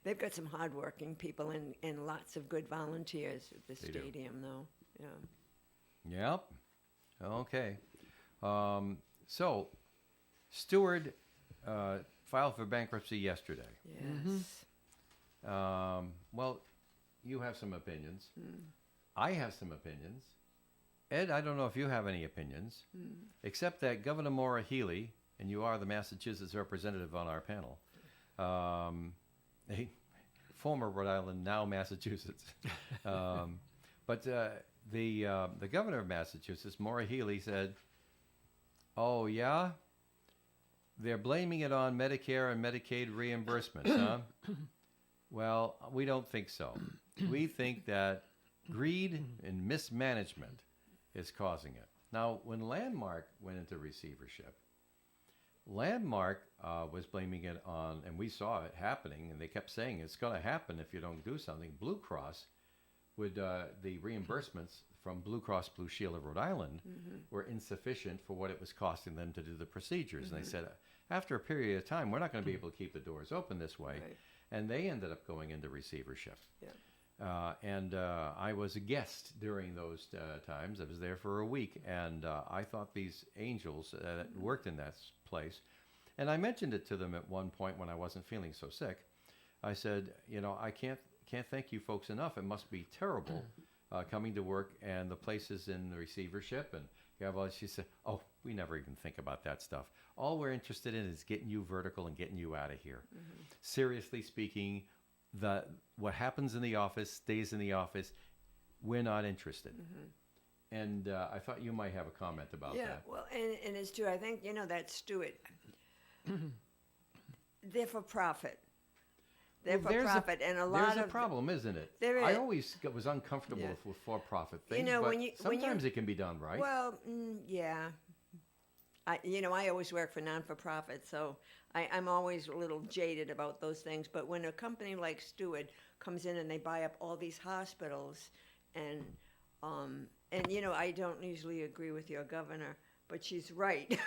They've got some hardworking people and lots of good volunteers at the They do. stadium, though. Yeah. Yep. Okay. So, Steward filed for bankruptcy yesterday. Yes. Well, you have some opinions. I have some opinions. Ed, I don't know if you have any opinions, except that Governor Maura Healey, and you are the Massachusetts representative on our panel, a former Rhode Island, now Massachusetts. But the governor of Massachusetts, Maura Healey, said, "Oh yeah, they're blaming it on Medicare and Medicaid reimbursements, huh? Well, we don't think so. We think that greed and mismanagement is causing it." Now, when Landmark went into receivership, Landmark was blaming it on, and we saw it happening, and they kept saying it's going to happen if you don't do something. Blue Cross would, the reimbursements from Blue Cross Blue Shield of Rhode Island were insufficient for what it was costing them to do the procedures. And they said, after a period of time, we're not going to be able to keep the doors open this way. Right. And they ended up going into receivership. Yeah. And I was a guest during those times. I was there for a week, and I thought these angels that worked in that place, and I mentioned it to them at one point when I wasn't feeling so sick. I said, I can't thank you folks enough. It must be terrible coming to work and the place is in the receivership. And she said, "Oh, we never even think about that stuff. All we're interested in is getting you vertical and getting you out of here." Seriously speaking, what happens in the office stays in the office. We're not interested. And I thought you might have a comment about Yeah, that. well, and it's true. I think, that Stewart, they're for profit. They're Well, for profit, and a lot There's of a problem, isn't it? There I is. always was uncomfortable Yeah. with for-profit things, know, but when you- sometimes it can be done right. Well, yeah. I always work for non-for-profit, so I'm always a little jaded about those things. But when a company like Stewart comes in and they buy up all these hospitals, and I don't usually agree with your governor, but she's right.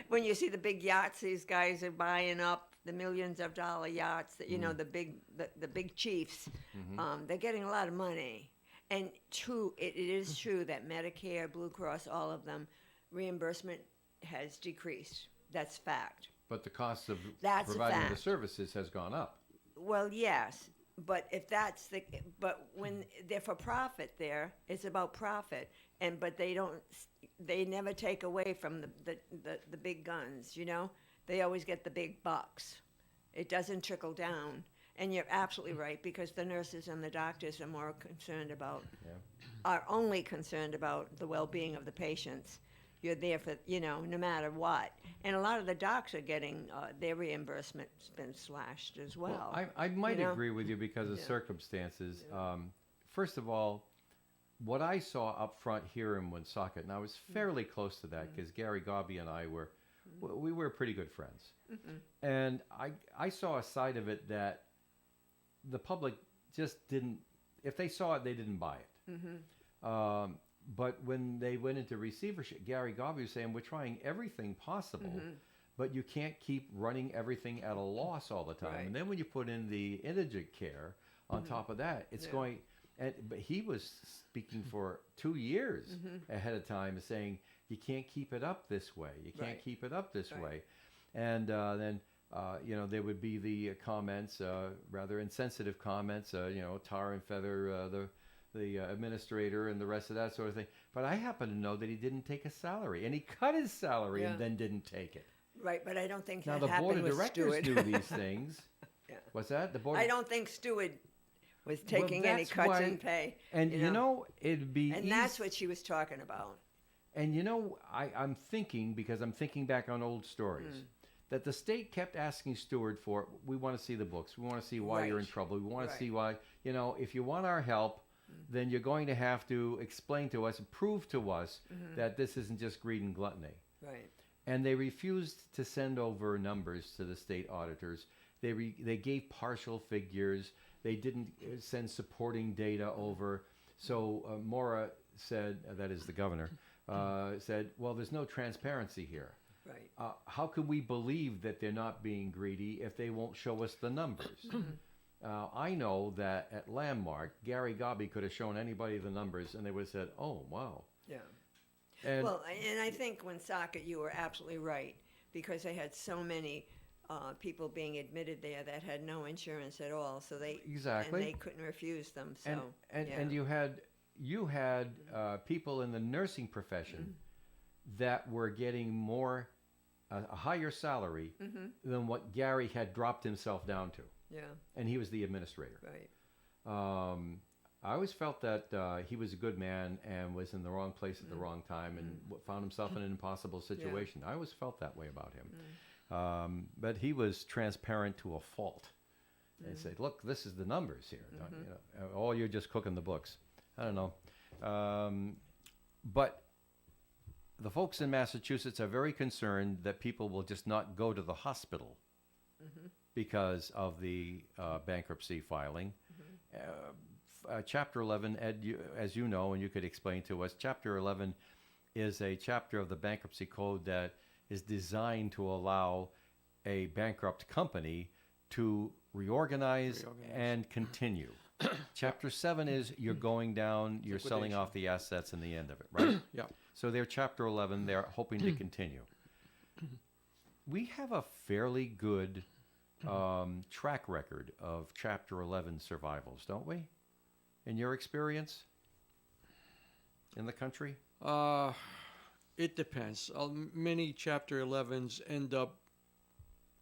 When you see the big yachts these guys are buying up, the millions of dollar yachts, that the big chiefs, they're getting a lot of money. And it is true that Medicare, Blue Cross, all of them, reimbursement has decreased. That's fact. But the cost of That's a providing the fact. services has gone up. Well, yes, but if that's the, but when they're for profit there, it's about profit, but they never take away from the big guns, you know? They always get the big bucks. It doesn't trickle down. And you're absolutely right, because the nurses and the doctors are more concerned about, are only concerned about the well-being of the patients. You're there for, no matter what. And a lot of the docs are getting their reimbursement's been slashed as well. I might you know? agree with you because of Yeah. circumstances. First of all, what I saw up front here in Woonsocket, and I was fairly close to that because Gary Gobby and I we were pretty good friends. And I saw a side of it that the public just didn't, if they saw it, they didn't buy it. But when they went into receivership, Gary Gobby was saying, we're trying everything possible, but you can't keep running everything at a loss all the time. Right. And then when you put in the indigent care on top of that, it's going, but he was speaking for 2 years ahead of time, saying, you can't keep it up this way. You can't Right. keep it up this Right. way. And then, there would be the comments, rather insensitive comments, tar and feather the administrator and the rest of that sort of thing. But I happen to know that he didn't take a salary, and he cut his salary and then didn't take it. Right, but I don't think Now that the board happened of with directors Stewart. knew these things. Yeah. What's that? The board. I don't think Stewart was taking any that's cuts why- in pay. And it'd be And easy. that's what she was talking about. And I'm thinking, because I'm thinking back on old stories, that the state kept asking Stewart for, we want to see the books. We want to see why you're in Right. trouble. We want to Right. see why, if you want our help, then you're going to have to explain to us and prove to us that this isn't just greed and gluttony. Right. And they refused to send over numbers to the state auditors. They gave partial figures. They didn't send supporting data over. So Mora said, that is the governor, said, well, there's no transparency here. Right. How could we believe that they're not being greedy if they won't show us the numbers? I know that at Landmark, Gary Gobby could have shown anybody the numbers, and they would have said, oh, wow. Yeah. And Well, and I think when Socket, you were absolutely right, because they had so many people being admitted there that had no insurance at all, so Exactly. and they couldn't refuse them. So and you had people in the nursing profession that were getting a higher salary than what Gary had dropped himself down to, yeah, and he was the administrator. right. I always felt that he was a good man and was in the wrong place at the wrong time and found himself in an impossible situation. I always felt that way about him. But he was transparent to a fault. And said, look, this is the numbers here. Don't, you're just cooking the books. I don't know. But the folks in Massachusetts are very concerned that people will just not go to the hospital because of the bankruptcy filing. Chapter 11, Ed, as you know, and you could explain to us, Chapter 11 is a chapter of the bankruptcy code that is designed to allow a bankrupt company to reorganize and continue. Chapter 7 is you're going down, you're selling off the assets in the end of it, right? Yeah. So they're Chapter 11, they're hoping to continue. We have a fairly good track record of Chapter 11 survivals, don't we? In your experience in the country? It depends. Many Chapter 11s end up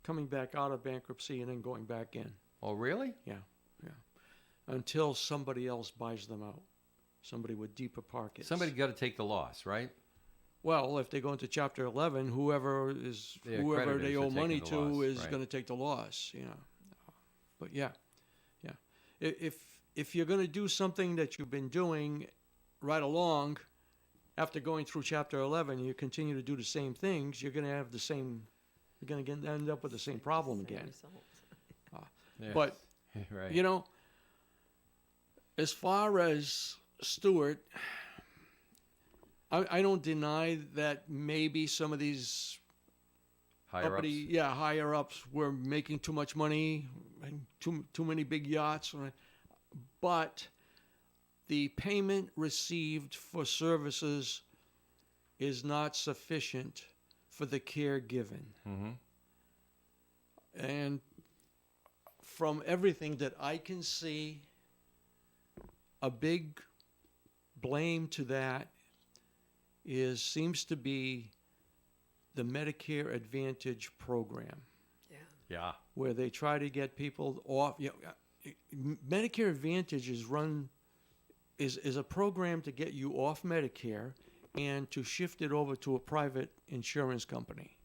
coming back out of bankruptcy and then going back in. Oh, really? Yeah. Until somebody else buys them out. Somebody with deeper pockets. Somebody got to take the loss, right? Well, if they go into Chapter 11, whoever creditors they are owe taking money the to loss, is right. going to take the loss. But yeah. If you're going to do something that you've been doing right along, after going through Chapter 11, you continue to do the same things, you're going to have the same. You're going to end up with the same problem again. Yes. But right. As far as Stewart, I don't deny that maybe some of these Higher ups. higher ups were making too much money, and too many big yachts, but the payment received for services is not sufficient for the care given. And from everything that I can see, a big blame to that seems to be the Medicare Advantage program, Yeah. where they try to get people off. Medicare Advantage is a program to get you off Medicare and to shift it over to a private insurance company.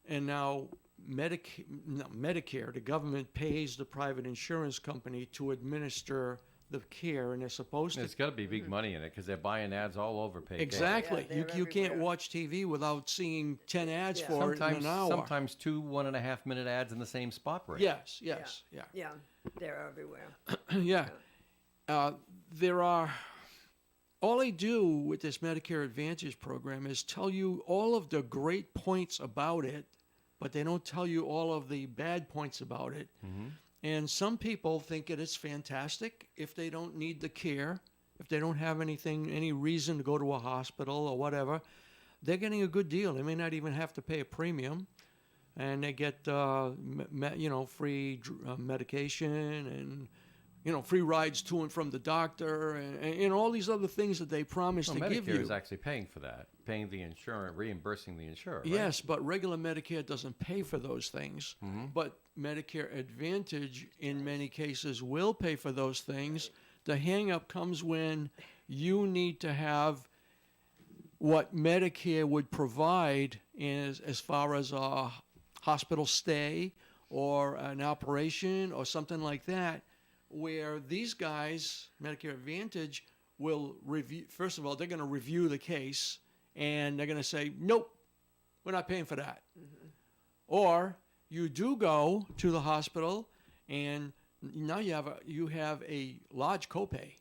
And now Medicare, the government pays the private insurance company to administer the care, and they're supposed to. It's got to be big money in it because they're buying ads all over pay. Exactly. Yeah, you they're can't everywhere. watch TV without seeing 10 ads Yeah. for it in Sometimes, an hour. sometimes 2 1.5-minute ads in the same spot break. Yes. Yeah, they're everywhere. Yeah. There are. All they do with this Medicare Advantage program is tell you all of the great points about it, but they don't tell you all of the bad points about it. And some people think it is fantastic if they don't need the care, if they don't have any reason to go to a hospital or whatever. They're getting a good deal. They may not even have to pay a premium, and they get free medication and free rides to and from the doctor, and all these other things that they promise to give Medicare you. is actually paying for that, paying the insurer, reimbursing the insurer. Right? Yes, but regular Medicare doesn't pay for those things. But Medicare Advantage, in many cases, will pay for those things. The hang-up comes when you need to have what Medicare would provide as far as a hospital stay or an operation or something like that, where these guys, Medicare Advantage, will review. First of all, they're going to review the case, and they're going to say, nope, we're not paying for that. Or you do go to the hospital, and now you have a large copay,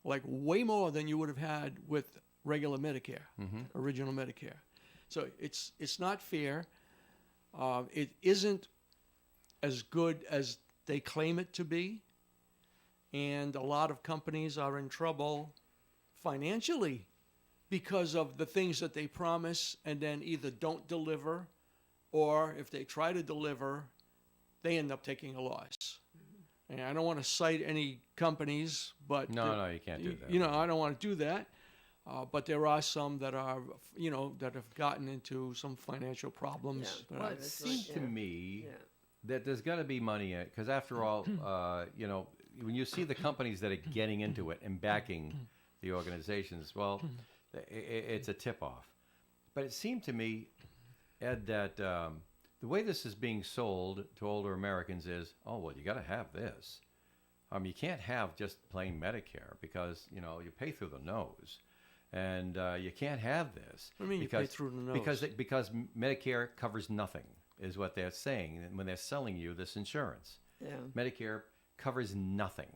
like way more than you would have had with regular Medicare, original Medicare. So it's not fair. It isn't as good as they claim it to be. And a lot of companies are in trouble financially because of the things that they promise and then either don't deliver, or if they try to deliver, they end up taking a loss. And I don't want to cite any companies, but No, you can't do that. I don't want to do that. But there are some that are, that have gotten into some financial problems. Yeah. Well, it It's seems like- to yeah. me Yeah. that there's got to be money in it because, after all, when you see the companies that are getting into it and backing the organizations, well, it's a tip-off. But it seemed to me, Ed, that the way this is being sold to older Americans is, oh, well, you got to have this. You can't have just plain Medicare because, you pay through the nose. And you can't have this. What do you mean you pay through the nose? Because Medicare covers nothing, is what they're saying when they're selling you this insurance. Yeah. Medicare covers nothing.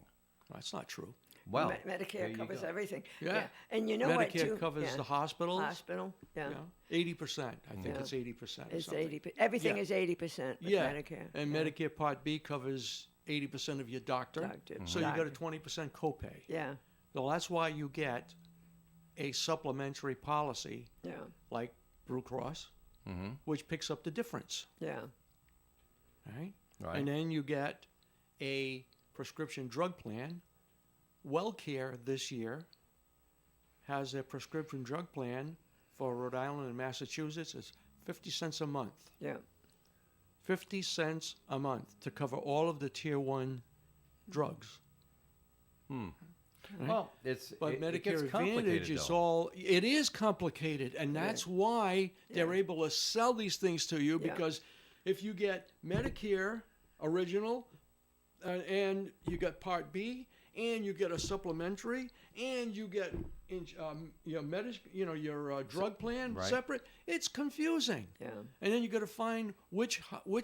That's not true. Well, there Medicare you covers go. everything. Yeah. And you know what, Medicare too? covers Yeah. the hospitals. Hospital, yeah. 80%. I think Yeah. it's 80%. or It's something. 80. Everything Yeah. is 80% with Yeah. Medicare. And yeah. Medicare Part B covers 80% of your doctor. Doctor. So you got a Doctor. 20% copay. Yeah, Well, that's why you get a supplementary policy yeah, like Blue Cross, which picks up the difference. yeah. Right? Right. And then you get a prescription drug plan. WellCare this year has a prescription drug plan for Rhode Island and Massachusetts. It's 50 cents a month. Yeah. 50 cents a month to cover all of the tier 1 drugs. Well, But it Medicare gets complicated, Advantage is though. it is complicated, and that's why they're able to sell these things to you, Yeah. because if you get Medicare Original, and you get Part B, and you get a supplementary, and you get your drug plan Right. separate, it's confusing. Yeah. And then you got to find which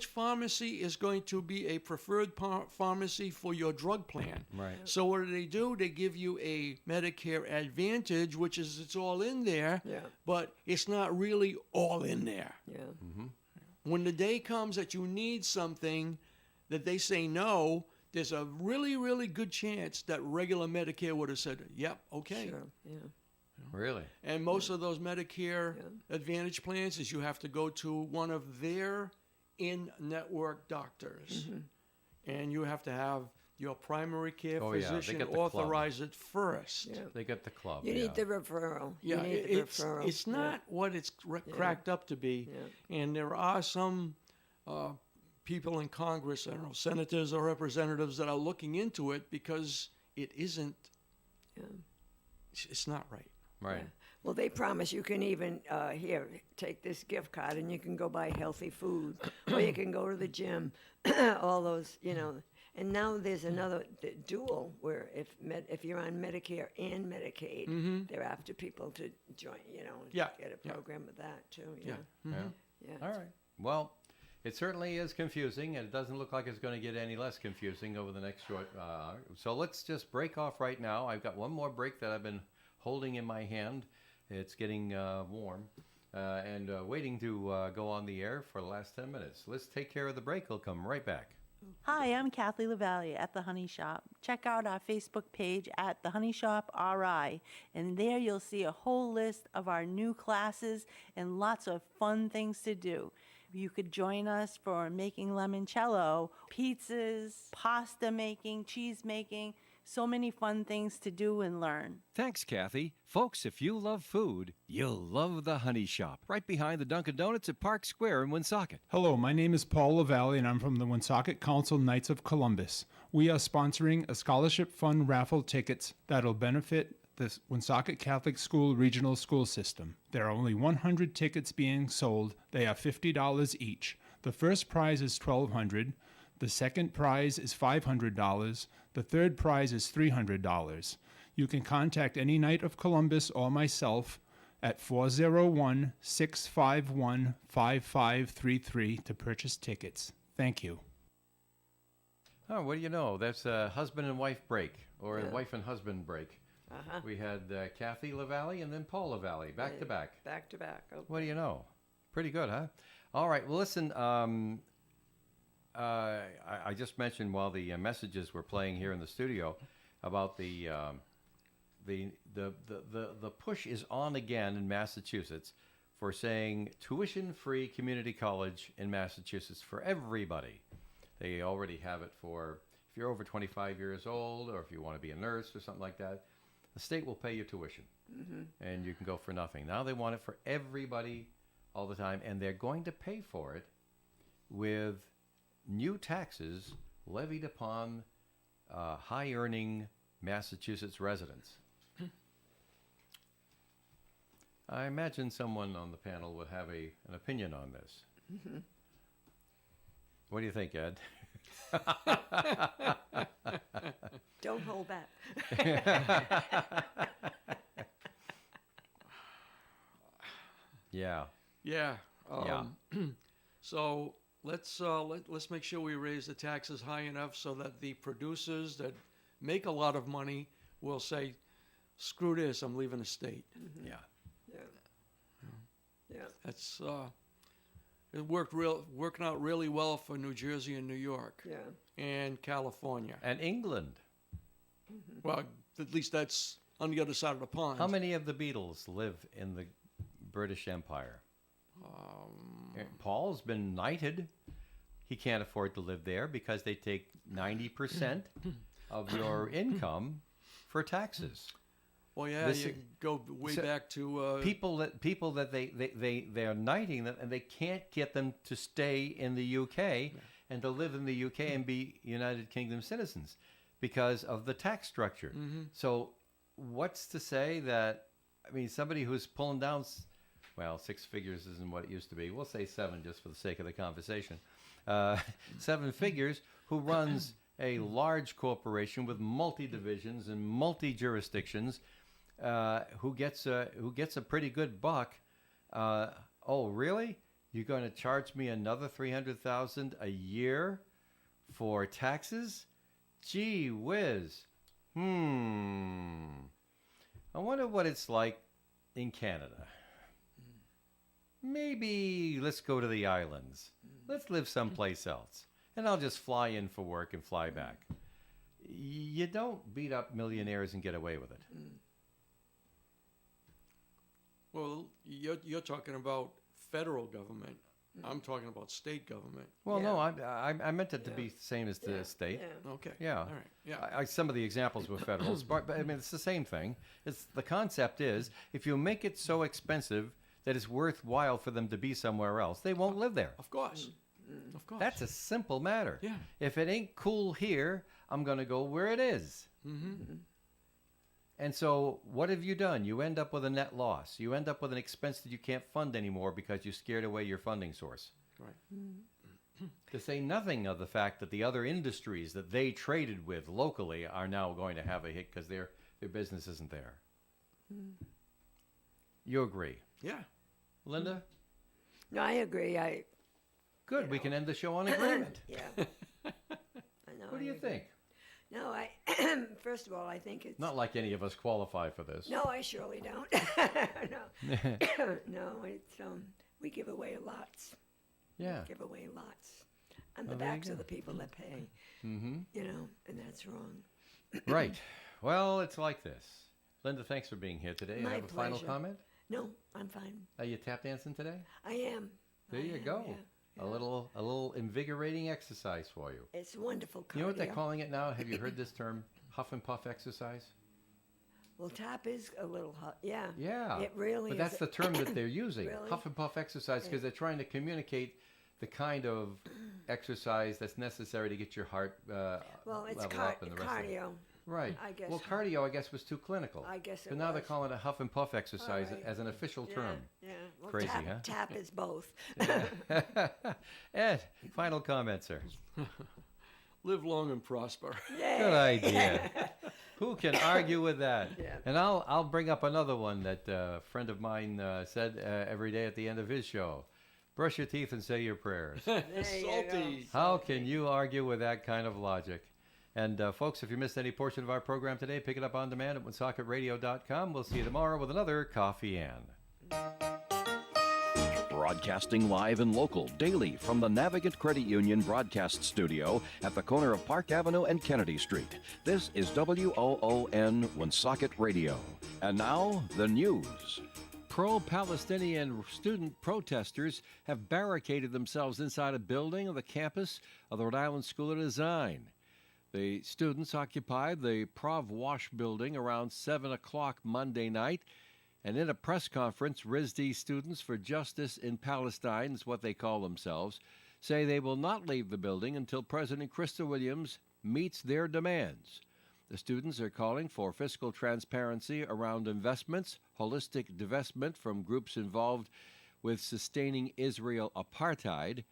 pharmacy is going to be a preferred pharmacy for your drug plan. Right. So what do? They give you a Medicare Advantage, which is it's all in there, Yeah. but it's not really all in there. Yeah. When the day comes that you need something that they say no, there's a really, really good chance that regular Medicare would have said, yep, okay. Sure. Yeah. Really? And most of those Medicare Advantage plans is you have to go to one of their in-network doctors. And you have to have your primary care Oh, yeah, they physician get the club. authorize it first. Yeah. They get the club. You need the referral. Yeah, you need the referral. it's not what it's cracked up to be. And there are some people in Congress, I don't know, senators or representatives that are looking into it because it isn't, it's not right. Right. Well, they promise you can even, here, take this gift card and you can go buy healthy food, or you can go to the gym, all those, you know. And now there's another dual where if you're on Medicare and Medicaid, they're after people to join, you know, get a program with that too. Yeah. Yeah. All right. Well, it certainly is confusing, and it doesn't look like it's going to get any less confusing over the next short. So let's just break off right now. I've got one more break that I've been holding in my hand. It's getting warm and waiting to go on the air for the last 10 minutes. Let's take care of the break. We'll come right back. Hi, I'm Kathy LaValle at The Honey Shop. Check out our Facebook page at The Honey Shop RI, and there you'll see a whole list of our new classes and lots of fun things to do. You could join us for making limoncello, pizzas, pasta making, cheese making, so many fun things to do and learn. Thanks, Kathy. Folks, if you love food, you'll love the Honey Shop, right behind the Dunkin' Donuts at Park Square in Woonsocket. Hello, my name is Paul LaValle, and I'm from the Woonsocket Council Knights of Columbus. We are sponsoring a scholarship fund raffle tickets that'll benefit the Woonsocket Catholic School Regional School System. There are only 100 tickets being sold. They are $50 each. The first prize is $1,200. The second prize is $500. The third prize is $300. You can contact any Knight of Columbus or myself at 401-651-5533 to purchase tickets. Thank you. Oh, what do you know? That's a husband and wife break, or a wife and husband break. We had Kathy LaValle and then Paul LaValle, back to back. Back to back. Okay. What do you know? Pretty good, huh? All right. Well, listen. I just mentioned while the messages were playing here in the studio about the push is on again in Massachusetts for saying tuition-free community college in Massachusetts for everybody. They already have it for if you're over 25 years old, or if you want to be a nurse or something like that. The state will pay your tuition, and you can go for nothing. Now they want it for everybody all the time, and they're going to pay for it with new taxes levied upon high-earning Massachusetts residents. I imagine someone on the panel would have an opinion on this. What do you think, Ed? Don't hold back. Yeah. Yeah. So let's make sure we raise the taxes high enough so that the producers that make a lot of money will say, "Screw this! I'm leaving the state." Yeah. Yeah. That's it working out really well for New Jersey and New York. Yeah. And California. And England. Well, at least that's on the other side of the pond. How many of the Beatles live in the British Empire? Paul's been knighted. He can't afford to live there because they take 90% of your income for taxes. Well, yeah, you go way back to people that they're knighting them, and they can't get them to stay in the UK and to live in the UK and be United Kingdom citizens because of the tax structure. So what's to say that, I mean, somebody who's pulling down, well, 6 figures isn't what it used to be. We'll say 7 just for the sake of the conversation. 7 figures, who runs a large corporation with multi-divisions and multi-jurisdictions, who gets a pretty good buck. Oh, really? You're going to charge me another $300,000 a year for taxes? Gee whiz. I wonder what it's like in Canada. Maybe let's go to the islands. Let's live someplace else. And I'll just fly in for work and fly back. You don't beat up millionaires and get away with it. Well, you're talking about federal government. I'm talking about state government. Well, Yeah. no, I meant it to be the same as the state. Yeah. Okay. Yeah. All right. Yeah. Some of the examples were federal, but I mean, it's the same thing. The concept is if you make it so expensive that it's worthwhile for them to be somewhere else, they won't live there. Of course. Of course. That's a simple matter. Yeah. If it ain't cool here, I'm going to go where it is. Mm-hmm. And so what have you done? You end up with a net loss. You end up with an expense that you can't fund anymore because you scared away your funding source. Right. To say nothing of the fact that the other industries that they traded with locally are now going to have a hit because their business isn't there. You agree? Yeah. Linda? No, I agree. Good. We can end the show on agreement. Yeah. I know. What do you think? No, first of all, I think it's Not like any of us qualify for this. No, I surely don't. No, no, it's we give away lots. Yeah. We give away lots on the Well, there you backs of go. the people that pay. Mm-hmm. You know, and that's wrong. Right. Well, it's like this. Linda, thanks for being here today. My Have a final pleasure. comment? No, I'm fine. Are you tap dancing today? I am. There I you am, go. yeah. A little invigorating exercise for you. It's wonderful cardio. You know what they're calling it now? Have you heard this term? Huff and puff exercise? Well, tap is a little hot. Yeah. Yeah. It really But is. that's the term that they're using. Really? Huff and puff exercise because they're trying to communicate the kind of exercise that's necessary to get your heart Well, it's level up and the rest of it. cardio. Right. I guess. Well, cardio, I guess, was too clinical. I guess So it now they're was. calling it huff and puff exercise All right. as an official term. Yeah. Well, Crazy, tap, huh? Tap is both. Ed, final comment, sir. Live long and prosper. Good idea. Who can argue with that? Yeah. And I'll bring up another one that a friend of mine said every day at the end of his show. Brush your teeth and say your prayers. Salty. How can you argue with that kind of logic? And folks, if you missed any portion of our program today, pick it up on demand at WoonsocketRadio.com. We'll see you tomorrow with another Coffee Ann. Broadcasting live and local daily from the Navigant Credit Union broadcast studio at the corner of Park Avenue and Kennedy Street. This is WOON Woonsocket Radio. And now, the news. Pro-Palestinian student protesters have barricaded themselves inside a building of the campus of the Rhode Island School of Design. The students occupied the Prov Wash building around 7 o'clock Monday night, and in a press conference, RISD Students for Justice in Palestine, is what they call themselves, say they will not leave the building until President Krista Williams meets their demands. The students are calling for fiscal transparency around investments, holistic divestment from groups involved with sustaining Israel apartheid,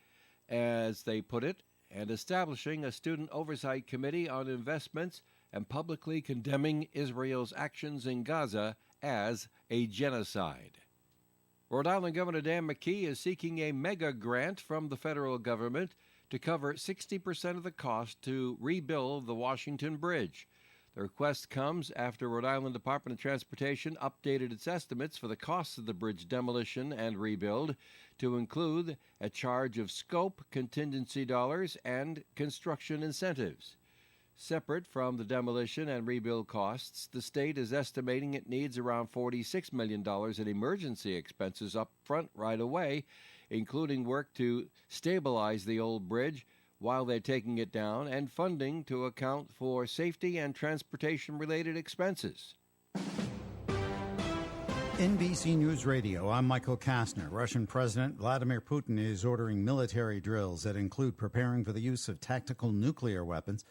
as they put it, and establishing a student oversight committee on investments and publicly condemning Israel's actions in Gaza as a genocide. Rhode Island Governor Dan McKee is seeking a mega grant from the federal government to cover 60% of the cost to rebuild the Washington Bridge. The request comes after Rhode Island Department of Transportation updated its estimates for the costs of the bridge demolition and rebuild to include a charge of scope, contingency dollars, and construction incentives. Separate from the demolition and rebuild costs, the state is estimating it needs around $46 million in emergency expenses up front right away, including work to stabilize the old bridge while they're taking it down, and funding to account for safety and transportation-related expenses. NBC News Radio, I'm Michael Kastner. Russian President Vladimir Putin is ordering military drills that include preparing for the use of tactical nuclear weapons.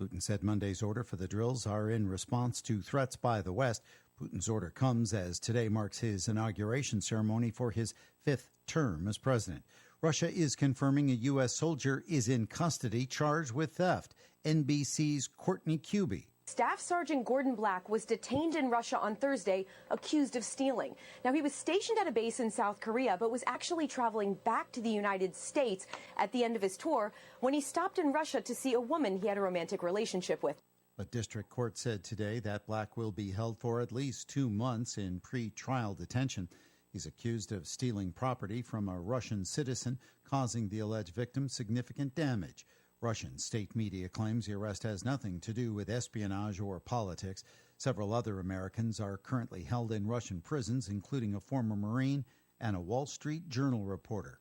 Putin said Monday's order for the drills are in response to threats by the West. Putin's order comes as today marks his inauguration ceremony for his fifth term as president. Russia is confirming a U.S. soldier is in custody charged with theft. NBC's Courtney Cubie. Staff Sergeant Gordon Black was detained in Russia on Thursday, accused of stealing. Now, he was stationed at a base in South Korea, but was actually traveling back to the United States at the end of his tour when he stopped in Russia to see a woman he had a romantic relationship with. A district court said today that Black will be held for at least 2 months in pre-trial detention. He's accused of stealing property from a Russian citizen, causing the alleged victim significant damage. Russian state media claims the arrest has nothing to do with espionage or politics. Several other Americans are currently held in Russian prisons, including a former Marine and a Wall Street Journal reporter.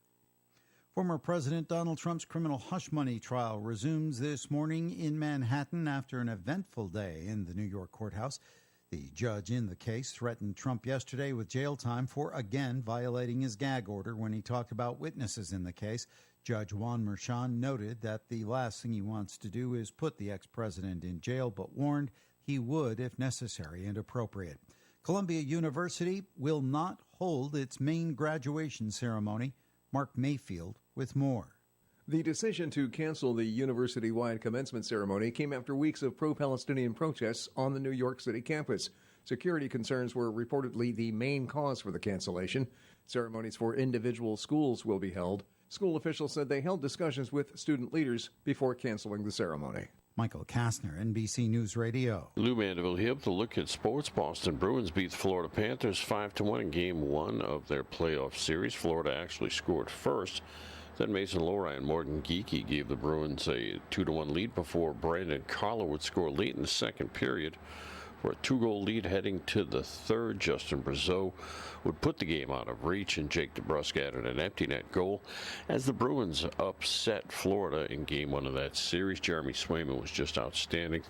Former President Donald Trump's criminal hush money trial resumes this morning in Manhattan after an eventful day in the New York courthouse. The judge in the case threatened Trump yesterday with jail time for again violating his gag order when he talked about witnesses in the case. Judge Juan Merchan noted that the last thing he wants to do is put the ex-president in jail, but warned he would if necessary and appropriate. Columbia University will not hold its main graduation ceremony. Mark Mayfield with more. The decision to cancel the university-wide commencement ceremony came after weeks of pro-Palestinian protests on the New York City campus. Security concerns were reportedly the main cause for the cancellation. Ceremonies for individual schools will be held. School officials said they held discussions with student leaders before canceling the ceremony. Michael Kastner, NBC News Radio. Lou Mandeville here with a look at sports. Boston Bruins beat the Florida Panthers 5-1 in Game 1 of their playoff series. Florida actually scored first. Then Mason Lohrei and Morgan Geekie gave the Bruins a 2-1 lead before Brandon Carlo would score late in the second period. For a 2-goal lead heading to the third, Justin Brazeau would put the game out of reach, and Jake DeBrusk added an empty net goal as the Bruins upset Florida in Game 1 of that series. Jeremy Swayman was just outstanding.